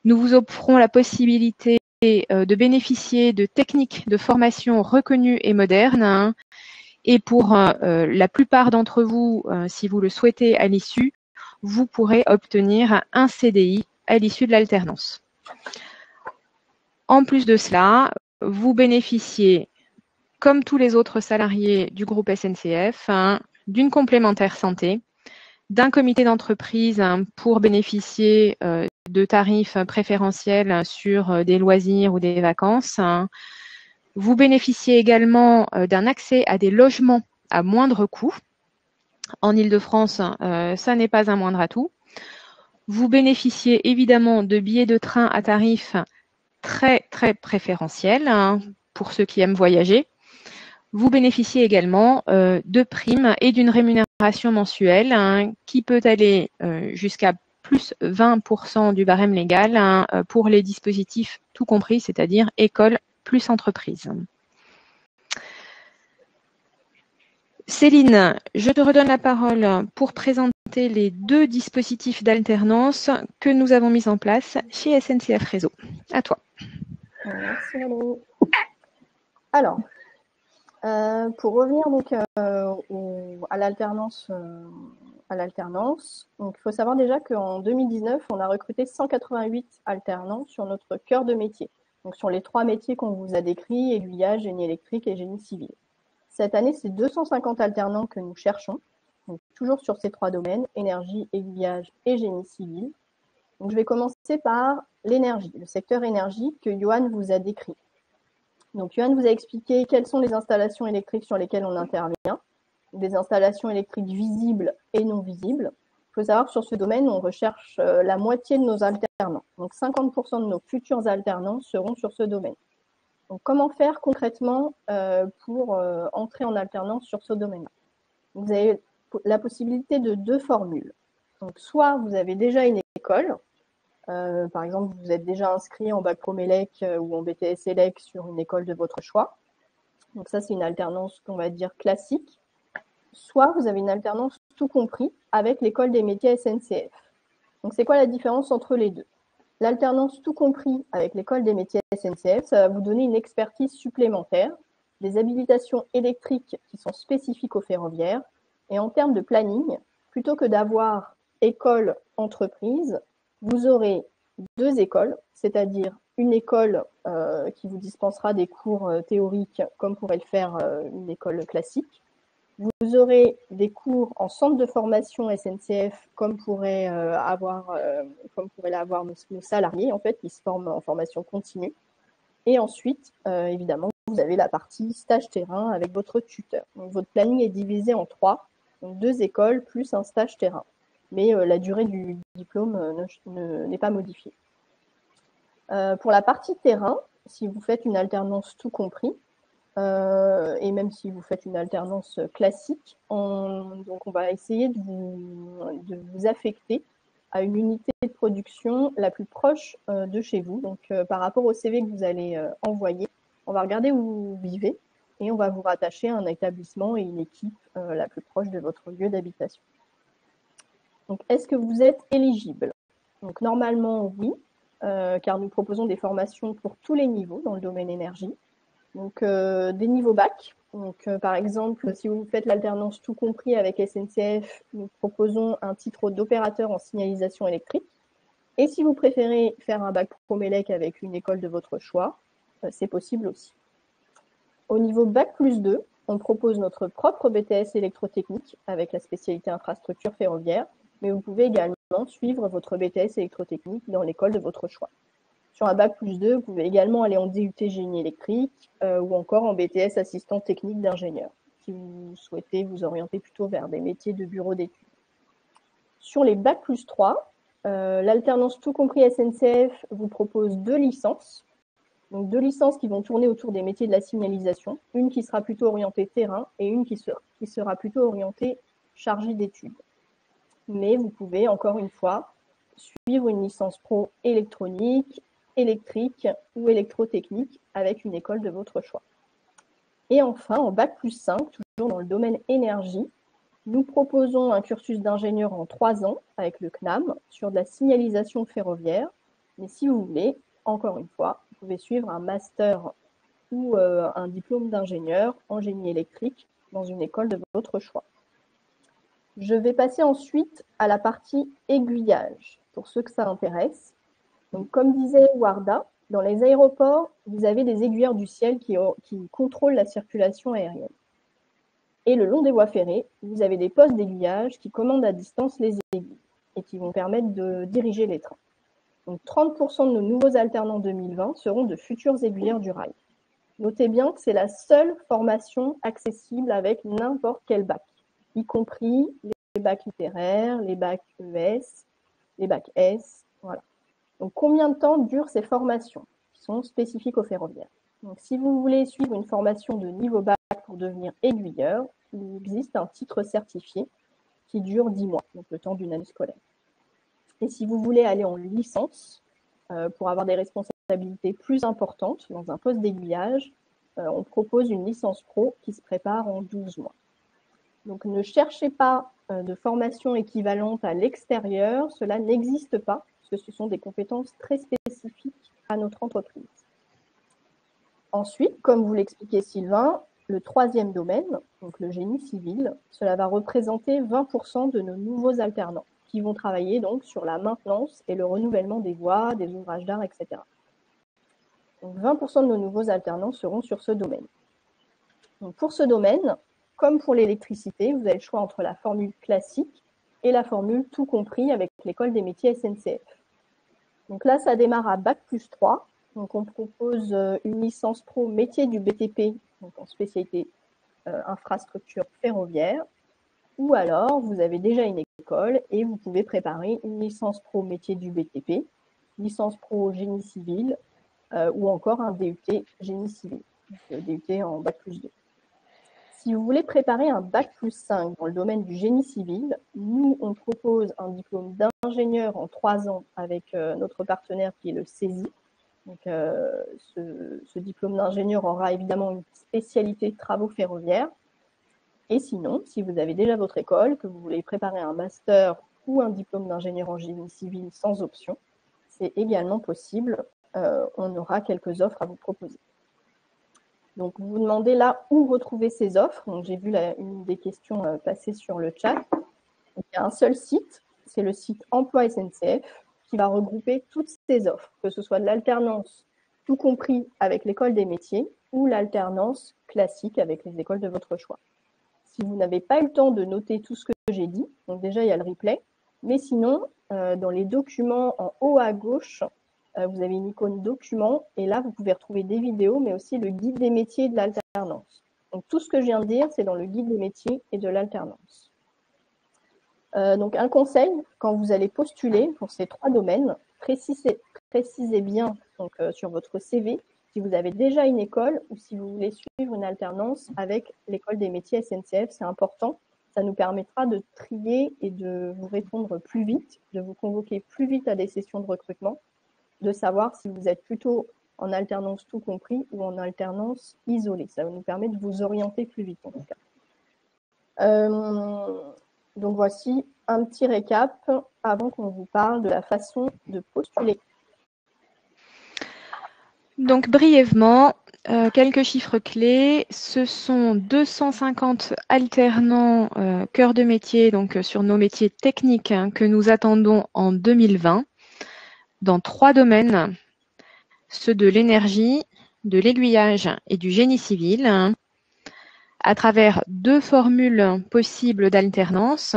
Nous vous offrons la possibilité de bénéficier de techniques de formation reconnues et modernes. Et pour la plupart d'entre vous, si vous le souhaitez à l'issue, vous pourrez obtenir un CDI à l'issue de l'alternance. En plus de cela, vous bénéficiez, comme tous les autres salariés du groupe SNCF, d'une complémentaire santé, d'un comité d'entreprise pour bénéficier de tarifs préférentiels sur des loisirs ou des vacances. Vous bénéficiez également d'un accès à des logements à moindre coût. En Île-de-France, ça n'est pas un moindre atout. Vous bénéficiez évidemment de billets de train à tarif très, très préférentiels pour ceux qui aiment voyager. Vous bénéficiez également de primes et d'une rémunération mensuelle qui peut aller jusqu'à plus 20% du barème légal pour les dispositifs tout compris, c'est-à-dire école plus entreprise. Céline, je te redonne la parole pour présenter les 2 dispositifs d'alternance que nous avons mis en place chez SNCF Réseau. À toi. Merci Valérie. Alors, pour revenir donc à l'alternance, donc il faut savoir déjà qu'en 2019, on a recruté 188 alternants sur notre cœur de métier. Donc sur les 3 métiers qu'on vous a décrits, aiguillage, génie électrique et génie civil. Cette année, c'est 250 alternants que nous cherchons, donc toujours sur ces 3 domaines, énergie, aiguillage et génie civil. Donc je vais commencer par l'énergie, le secteur énergie que Johan vous a décrit. Donc Johan vous a expliqué quelles sont les installations électriques sur lesquelles on intervient, des installations électriques visibles et non visibles. Il faut savoir que sur ce domaine, on recherche la moitié de nos alternants. Donc 50% de nos futurs alternants seront sur ce domaine. Donc, comment faire concrètement pour entrer en alternance sur ce domaine-là? Vous avez la possibilité de 2 formules. Donc, soit vous avez déjà une école, par exemple, vous êtes déjà inscrit en bac pro Mélec ou en BTS Élec sur une école de votre choix. Donc, ça, c'est une alternance qu'on va dire classique. Soit vous avez une alternance tout compris avec l'école des métiers SNCF. Donc, c'est quoi la différence entre les deux? L'alternance tout compris avec l'école des métiers SNCF, ça va vous donner une expertise supplémentaire, des habilitations électriques qui sont spécifiques aux ferroviaires, Et en termes de planning, plutôt que d'avoir école-entreprise, vous aurez 2 écoles, c'est-à-dire une école qui vous dispensera des cours théoriques comme pourrait le faire une école classique. Vous aurez des cours en centre de formation SNCF comme pourraient l'avoir nos salariés en fait, qui se forment en formation continue. Et ensuite, évidemment, vous avez la partie stage terrain avec votre tuteur. Donc, votre planning est divisé en 3, donc 2 écoles plus un stage terrain. Mais la durée du diplôme n'est pas modifiée. Pour la partie terrain, si vous faites une alternance tout compris, et même si vous faites une alternance classique, donc on va essayer de vous affecter à une unité de production la plus proche de chez vous. Donc par rapport au CV que vous allez envoyer, on va regarder où vous vivez et on va vous rattacher à un établissement et une équipe la plus proche de votre lieu d'habitation. Donc est-ce que vous êtes éligible? Donc normalement oui, car nous proposons des formations pour tous les niveaux dans le domaine énergie. Donc, des niveaux bac. Donc, par exemple, si vous faites l'alternance tout compris avec SNCF, nous proposons un titre d'opérateur en signalisation électrique. Et si vous préférez faire un bac Promélec avec une école de votre choix, c'est possible aussi. Au niveau bac plus 2, on propose notre propre BTS électrotechnique avec la spécialité infrastructure ferroviaire, mais vous pouvez également suivre votre BTS électrotechnique dans l'école de votre choix. Sur un bac plus 2, vous pouvez également aller en DUT génie électrique ou encore en BTS assistant technique d'ingénieur, si vous souhaitez vous orienter plutôt vers des métiers de bureau d'études. Sur les bac plus 3, l'alternance tout compris SNCF vous propose 2 licences. Donc 2 licences qui vont tourner autour des métiers de la signalisation, une qui sera plutôt orientée terrain et une qui sera plutôt orientée chargée d'études. Mais vous pouvez, encore une fois, suivre une licence pro électronique, électrique ou électrotechnique avec une école de votre choix. Et enfin, en bac plus 5, toujours dans le domaine énergie, nous proposons un cursus d'ingénieur en 3 ans avec le CNAM sur de la signalisation ferroviaire. Mais si vous voulez, encore une fois, vous pouvez suivre un master ou un diplôme d'ingénieur en génie électrique dans une école de votre choix. Je vais passer ensuite à la partie aiguillage, pour ceux que ça intéresse. Donc, comme disait Warda, dans les aéroports, vous avez des aiguilleurs du ciel qui contrôlent la circulation aérienne. Et le long des voies ferrées, vous avez des postes d'aiguillage qui commandent à distance les aiguilles et qui vont permettre de diriger les trains. Donc 30% de nos nouveaux alternants 2020 seront de futurs aiguilleurs du rail. Notez bien que c'est la seule formation accessible avec n'importe quel bac, y compris les bacs littéraires, les bacs ES, les bacs S, voilà. Donc, combien de temps durent ces formations qui sont spécifiques au ferroviaire? Donc, si vous voulez suivre une formation de niveau bac pour devenir aiguilleur, il existe un titre certifié qui dure 10 mois, donc le temps d'une année scolaire. Et si vous voulez aller en licence pour avoir des responsabilités plus importantes dans un poste d'aiguillage, on propose une licence pro qui se prépare en 12 mois. Donc, ne cherchez pas de formation équivalente à l'extérieur, cela n'existe pas, parce que ce sont des compétences très spécifiques à notre entreprise. Ensuite, comme vous l'expliquait Sylvain, le troisième domaine, donc le génie civil, cela va représenter 20% de nos nouveaux alternants qui vont travailler donc sur la maintenance et le renouvellement des voies, des ouvrages d'art, etc. Donc 20% de nos nouveaux alternants seront sur ce domaine. Donc pour ce domaine, comme pour l'électricité, vous avez le choix entre la formule classique et la formule tout compris avec l'école des métiers SNCF. Donc là, ça démarre à bac plus 3. Donc on propose une licence pro métier du BTP, donc en spécialité infrastructure ferroviaire, ou alors vous avez déjà une école et vous pouvez préparer une licence pro métier du BTP, licence pro génie civil ou encore un DUT génie civil, donc, DUT en bac plus 2. Si vous voulez préparer un bac plus 5 dans le domaine du génie civil, nous, on propose un diplôme d'ingénieur en 3 ans avec notre partenaire qui est le CESI. Donc, ce diplôme d'ingénieur aura évidemment une spécialité travaux ferroviaires. Et sinon, si vous avez déjà votre école, que vous voulez préparer un master ou un diplôme d'ingénieur en génie civil sans option, c'est également possible. On aura quelques offres à vous proposer. Donc, vous vous demandez là où retrouver ces offres. Donc, j'ai vu une des questions passer sur le chat. Donc, il y a un seul site, c'est le site Emploi SNCF, qui va regrouper toutes ces offres, que ce soit de l'alternance, tout compris avec l'école des métiers, ou l'alternance classique avec les écoles de votre choix. Si vous n'avez pas eu le temps de noter tout ce que j'ai dit, donc déjà il y a le replay, mais sinon, dans les documents en haut à gauche, vous avez une icône document, et là vous pouvez retrouver des vidéos, mais aussi le guide des métiers et de l'alternance. Donc tout ce que je viens de dire, c'est dans le guide des métiers et de l'alternance. Donc un conseil, quand vous allez postuler pour ces 3 domaines, précisez bien donc, sur votre CV si vous avez déjà une école ou si vous voulez suivre une alternance avec l'école des métiers SNCF, c'est important. Ça nous permettra de trier et de vous répondre plus vite, de vous convoquer plus vite à des sessions de recrutement, de savoir si vous êtes plutôt en alternance tout compris ou en alternance isolée. Ça va nous permettre de vous orienter plus vite en tout cas. Donc voici un petit récap avant qu'on vous parle de la façon de postuler. Donc brièvement, quelques chiffres clés. Ce sont 250 alternants cœur de métier, donc sur nos métiers techniques que nous attendons en 2020 dans 3 domaines, ceux de l'énergie, de l'aiguillage et du génie civil, à travers 2 formules possibles d'alternance.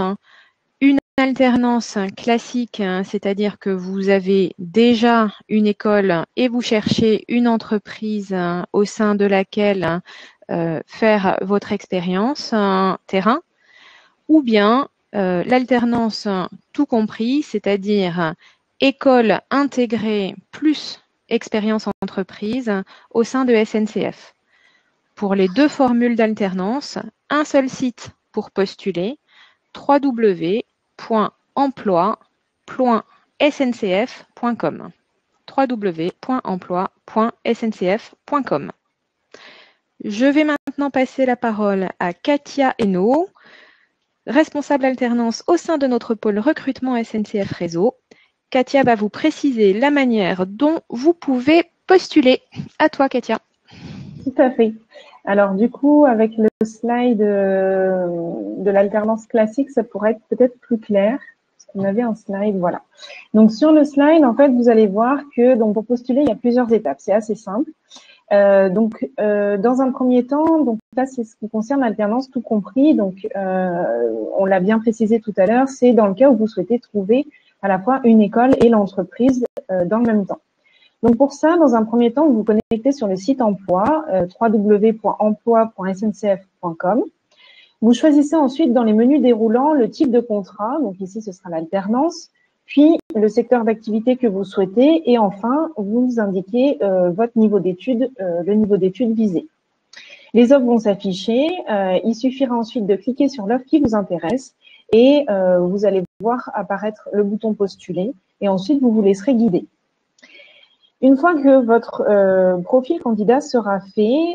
Une alternance classique, c'est-à-dire que vous avez déjà une école et vous cherchez une entreprise au sein de laquelle faire votre expérience terrain, ou bien l'alternance tout compris, c'est-à-dire école intégrée plus expérience en entreprise au sein de SNCF. Pour les 2 formules d'alternance, un seul site pour postuler, www.emploi.sncf.com. www.emploi.sncf.com. Je vais maintenant passer la parole à Katia Hainaut, responsable alternance au sein de notre pôle recrutement SNCF Réseau. Katia va vous préciser la manière dont vous pouvez postuler. À toi, Katia. Tout à fait. Alors du coup, avec le slide de l'alternance classique, ça pourrait être peut-être plus clair. Parce qu'on avait un slide, voilà. Donc sur le slide, en fait, vous allez voir que donc pour postuler, il y a plusieurs étapes. C'est assez simple. Dans un premier temps, donc là, c'est ce qui concerne l'alternance tout compris. Donc, on l'a bien précisé tout à l'heure, c'est dans le cas où vous souhaitez trouver à la fois une école et l'entreprise dans le même temps. Donc pour ça, dans un premier temps, vous vous connectez sur le site emploi, www.emploi.sncf.com. Vous choisissez ensuite dans les menus déroulants le type de contrat, donc ici ce sera l'alternance, puis le secteur d'activité que vous souhaitez, et enfin vous indiquez votre niveau d'études, le niveau d'études visé. Les offres vont s'afficher, il suffira ensuite de cliquer sur l'offre qui vous intéresse et vous allez voir apparaître le bouton postuler et ensuite vous vous laisserez guider. Une fois que votre profil candidat sera fait,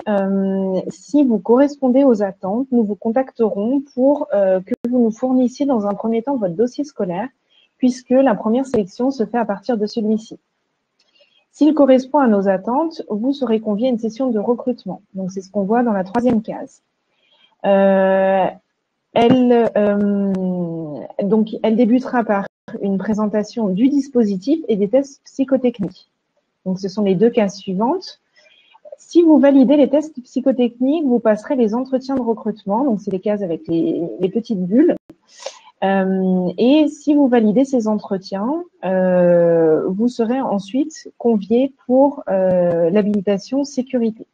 si vous correspondez aux attentes, nous vous contacterons pour que vous nous fournissiez dans un premier temps votre dossier scolaire, puisque la première sélection se fait à partir de celui-ci. S'il correspond à nos attentes, vous serez convié à une session de recrutement. Donc, c'est ce qu'on voit dans la 3e case. Elle débutera par une présentation du dispositif et des tests psychotechniques. Donc, ce sont les 2 cases suivantes. Si vous validez les tests psychotechniques, vous passerez les entretiens de recrutement. Donc, c'est les cases avec les petites bulles. Et si vous validez ces entretiens, vous serez ensuite convié pour l'habilitation sécurité.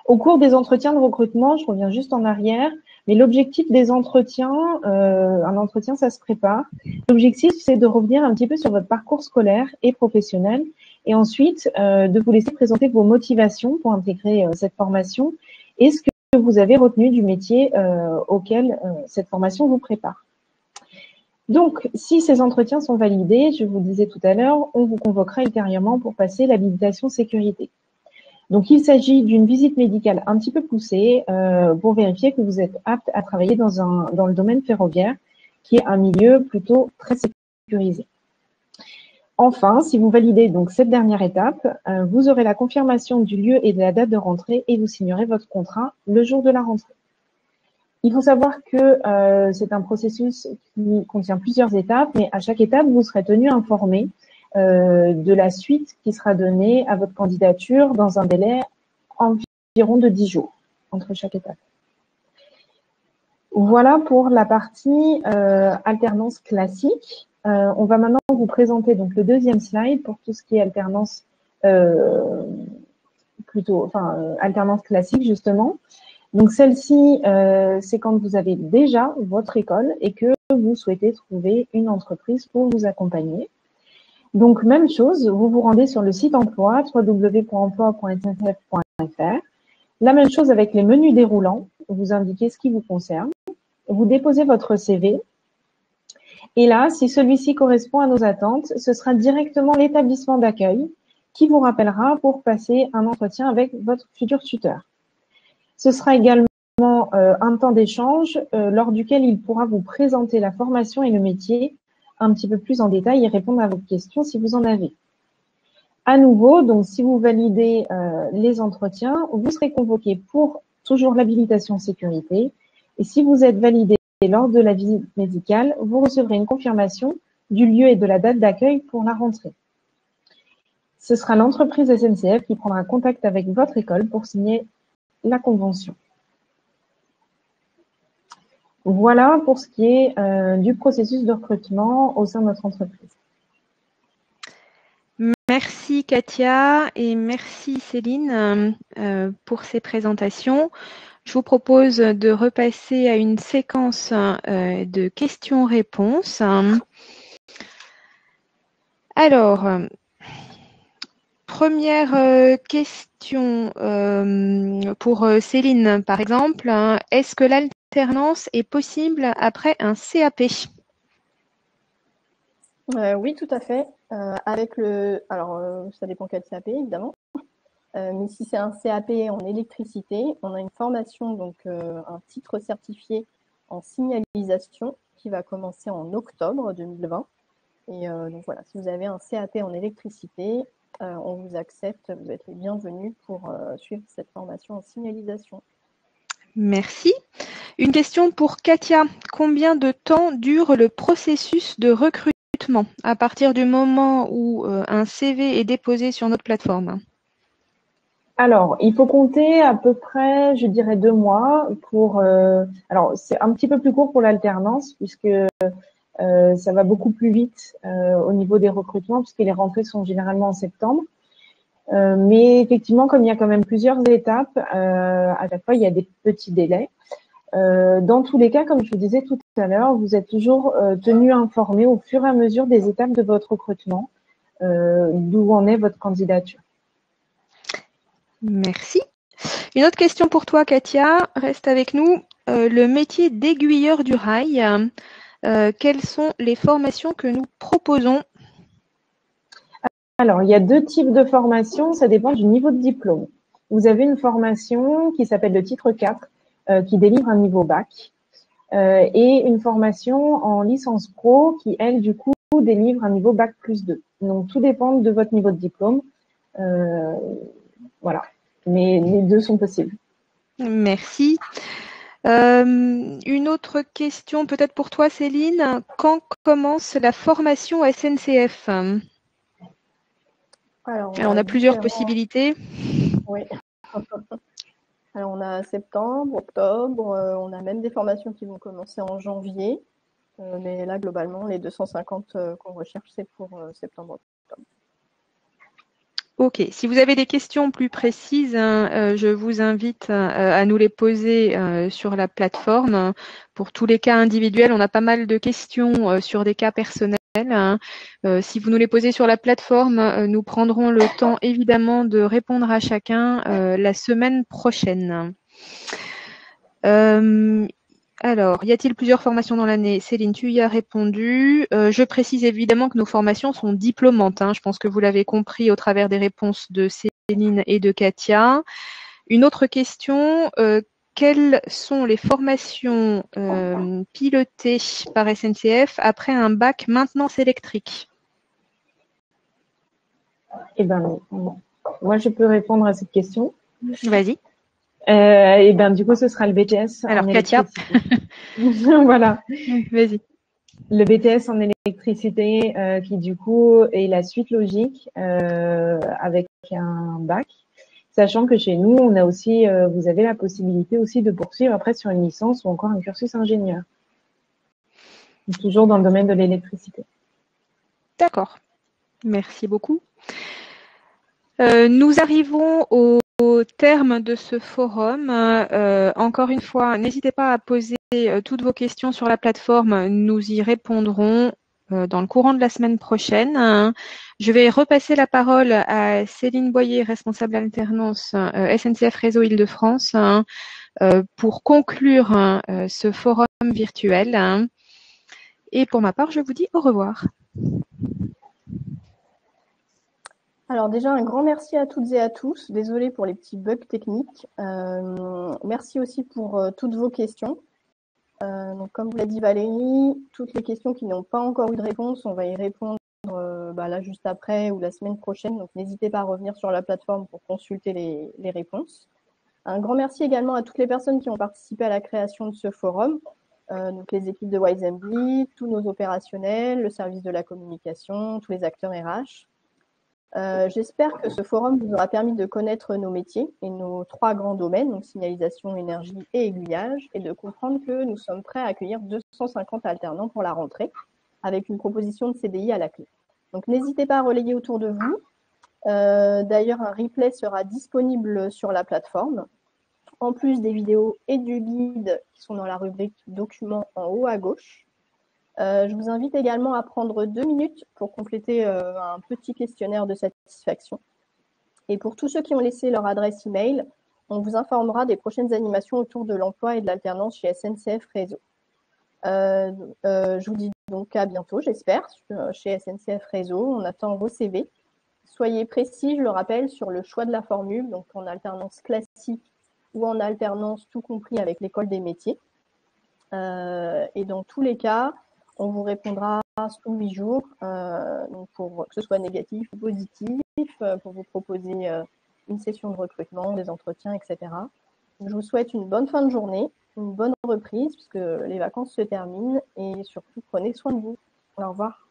Au cours des entretiens de recrutement, je reviens juste en arrière, mais l'objectif des entretiens, un entretien, ça se prépare. L'objectif, c'est de revenir un petit peu sur votre parcours scolaire et professionnel, et ensuite de vous laisser présenter vos motivations pour intégrer cette formation et ce que vous avez retenu du métier auquel cette formation vous prépare. Donc, si ces entretiens sont validés, je vous le disais tout à l'heure, on vous convoquera ultérieurement pour passer l'habilitation sécurité. Donc, il s'agit d'une visite médicale un petit peu poussée pour vérifier que vous êtes apte à travailler dans le domaine ferroviaire, qui est un milieu plutôt très sécurisé. Enfin, si vous validez donc cette dernière étape, vous aurez la confirmation du lieu et de la date de rentrée et vous signerez votre contrat le jour de la rentrée. Il faut savoir que c'est un processus qui contient plusieurs étapes, mais à chaque étape, vous serez tenu informé de la suite qui sera donnée à votre candidature dans un délai environ de 10 jours entre chaque étape. Voilà pour la partie alternance classique. On va maintenant vous présenter donc le deuxième slide pour tout ce qui est alternance alternance classique justement. Donc celle-ci, c'est quand vous avez déjà votre école et que vous souhaitez trouver une entreprise pour vous accompagner. Donc même chose, vous vous rendez sur le site emploi www.emploi.sncf.fr. La même chose avec les menus déroulants, vous indiquez ce qui vous concerne, vous déposez votre CV et là, si celui-ci correspond à nos attentes, ce sera directement l'établissement d'accueil qui vous rappellera pour passer un entretien avec votre futur tuteur. Ce sera également un temps d'échange lors duquel il pourra vous présenter la formation et le métier un petit peu plus en détail et répondre à vos questions si vous en avez. À nouveau, donc si vous validez les entretiens, vous serez convoqué pour toujours l'habilitation sécurité. Et si vous êtes validé lors de la visite médicale, vous recevrez une confirmation du lieu et de la date d'accueil pour la rentrée. Ce sera l'entreprise SNCF qui prendra contact avec votre école pour signer la convention. Voilà pour ce qui est du processus de recrutement au sein de notre entreprise. Merci Katia et merci Céline pour ces présentations. Je vous propose de repasser à une séquence de questions-réponses. Alors, première question pour Céline, par exemple. Est-ce que l'alternance est possible après un CAP? Oui, tout à fait. Ça dépend quel CAP, évidemment. Mais si c'est un CAP en électricité, on a une formation, donc un titre certifié en signalisation qui va commencer en octobre 2020. Et donc voilà, si vous avez un CAP en électricité, on vous accepte, vous êtes les bienvenus pour suivre cette formation en signalisation. Merci. Une question pour Katia. Combien de temps dure le processus de recrutement à partir du moment où un CV est déposé sur notre plateforme? Alors, il faut compter à peu près, je dirais 2 mois pour. Alors, c'est un petit peu plus court pour l'alternance puisque ça va beaucoup plus vite au niveau des recrutements puisque les rentrées sont généralement en septembre. Mais effectivement, comme il y a quand même plusieurs étapes, à chaque fois, il y a des petits délais. Dans tous les cas, comme je vous disais tout à l'heure, vous êtes toujours tenu informé au fur et à mesure des étapes de votre recrutement, d'où en est votre candidature. Merci. Une autre question pour toi, Katia. Reste avec nous. Le métier d'aiguilleur du rail, quelles sont les formations que nous proposons? Alors, il y a 2 types de formations, ça dépend du niveau de diplôme. Vous avez une formation qui s'appelle le titre 4, qui délivre un niveau bac, et une formation en licence pro qui, elle, du coup, délivre un niveau bac plus 2. Donc, tout dépend de votre niveau de diplôme. Voilà, mais les 2 sont possibles. Merci. Une autre question peut-être pour toi, Céline. Quand commence la formation SNCF? Alors, on a plusieurs possibilités. Oui. Alors, on a septembre, octobre, on a même des formations qui vont commencer en janvier. Mais là, globalement, les 250 qu'on recherche, c'est pour septembre-octobre. Ok, si vous avez des questions plus précises, je vous invite à nous les poser sur la plateforme. Pour tous les cas individuels, on a pas mal de questions sur des cas personnels. Si vous nous les posez sur la plateforme, nous prendrons le temps évidemment de répondre à chacun la semaine prochaine. Alors, y a-t-il plusieurs formations dans l'année? Céline, tu y as répondu. Je précise évidemment que nos formations sont diplômantes. Je pense que vous l'avez compris au travers des réponses de Céline et de Katia. Une autre question, quelles sont les formations pilotées par SNCF après un bac maintenance électrique? Eh ben, moi, je peux répondre à cette question. Vas-y. Et ben, du coup, ce sera le BTS Alors, en Katia. électricité. Voilà. Vas-y. Le BTS en électricité qui, du coup, est la suite logique avec un bac. Sachant que chez nous, on a aussi, vous avez la possibilité aussi de poursuivre après sur une licence ou encore un cursus ingénieur. Toujours dans le domaine de l'électricité. D'accord. Merci beaucoup. Nous arrivons au terme de ce forum. Encore une fois, n'hésitez pas à poser toutes vos questions sur la plateforme. Nous y répondrons dans le courant de la semaine prochaine. Je vais repasser la parole à Céline Boyer, responsable alternance SNCF Réseau Île-de-France, pour conclure ce forum virtuel. Et pour ma part, je vous dis au revoir. Alors déjà, un grand merci à toutes et à tous. Désolée pour les petits bugs techniques. Merci aussi pour toutes vos questions. Donc, comme vous l'a dit Valérie, toutes les questions qui n'ont pas encore eu de réponse, on va y répondre là juste après ou la semaine prochaine. Donc, n'hésitez pas à revenir sur la plateforme pour consulter les réponses. Un grand merci également à toutes les personnes qui ont participé à la création de ce forum. Donc, les équipes de Wizenby, tous nos opérationnels, le service de la communication, tous les acteurs RH. J'espère que ce forum vous aura permis de connaître nos métiers et nos 3 grands domaines, donc signalisation, énergie et aiguillage, et de comprendre que nous sommes prêts à accueillir 250 alternants pour la rentrée, avec une proposition de CDI à la clé. Donc n'hésitez pas à relayer autour de vous. D'ailleurs, un replay sera disponible sur la plateforme, en plus des vidéos et du guide qui sont dans la rubrique documents en haut à gauche. Je vous invite également à prendre 2 minutes pour compléter un petit questionnaire de satisfaction. Et pour tous ceux qui ont laissé leur adresse email, on vous informera des prochaines animations autour de l'emploi et de l'alternance chez SNCF Réseau. Je vous dis donc à bientôt, j'espère, chez SNCF Réseau. On attend vos CV. Soyez précis, je le rappelle, sur le choix de la formule, donc en alternance classique ou en alternance tout compris avec l'école des métiers. Et dans tous les cas, on vous répondra sous 8 jours, donc pour que ce soit négatif ou positif, pour vous proposer une session de recrutement, des entretiens, etc. Je vous souhaite une bonne fin de journée, une bonne reprise, puisque les vacances se terminent, et surtout, prenez soin de vous. Au revoir.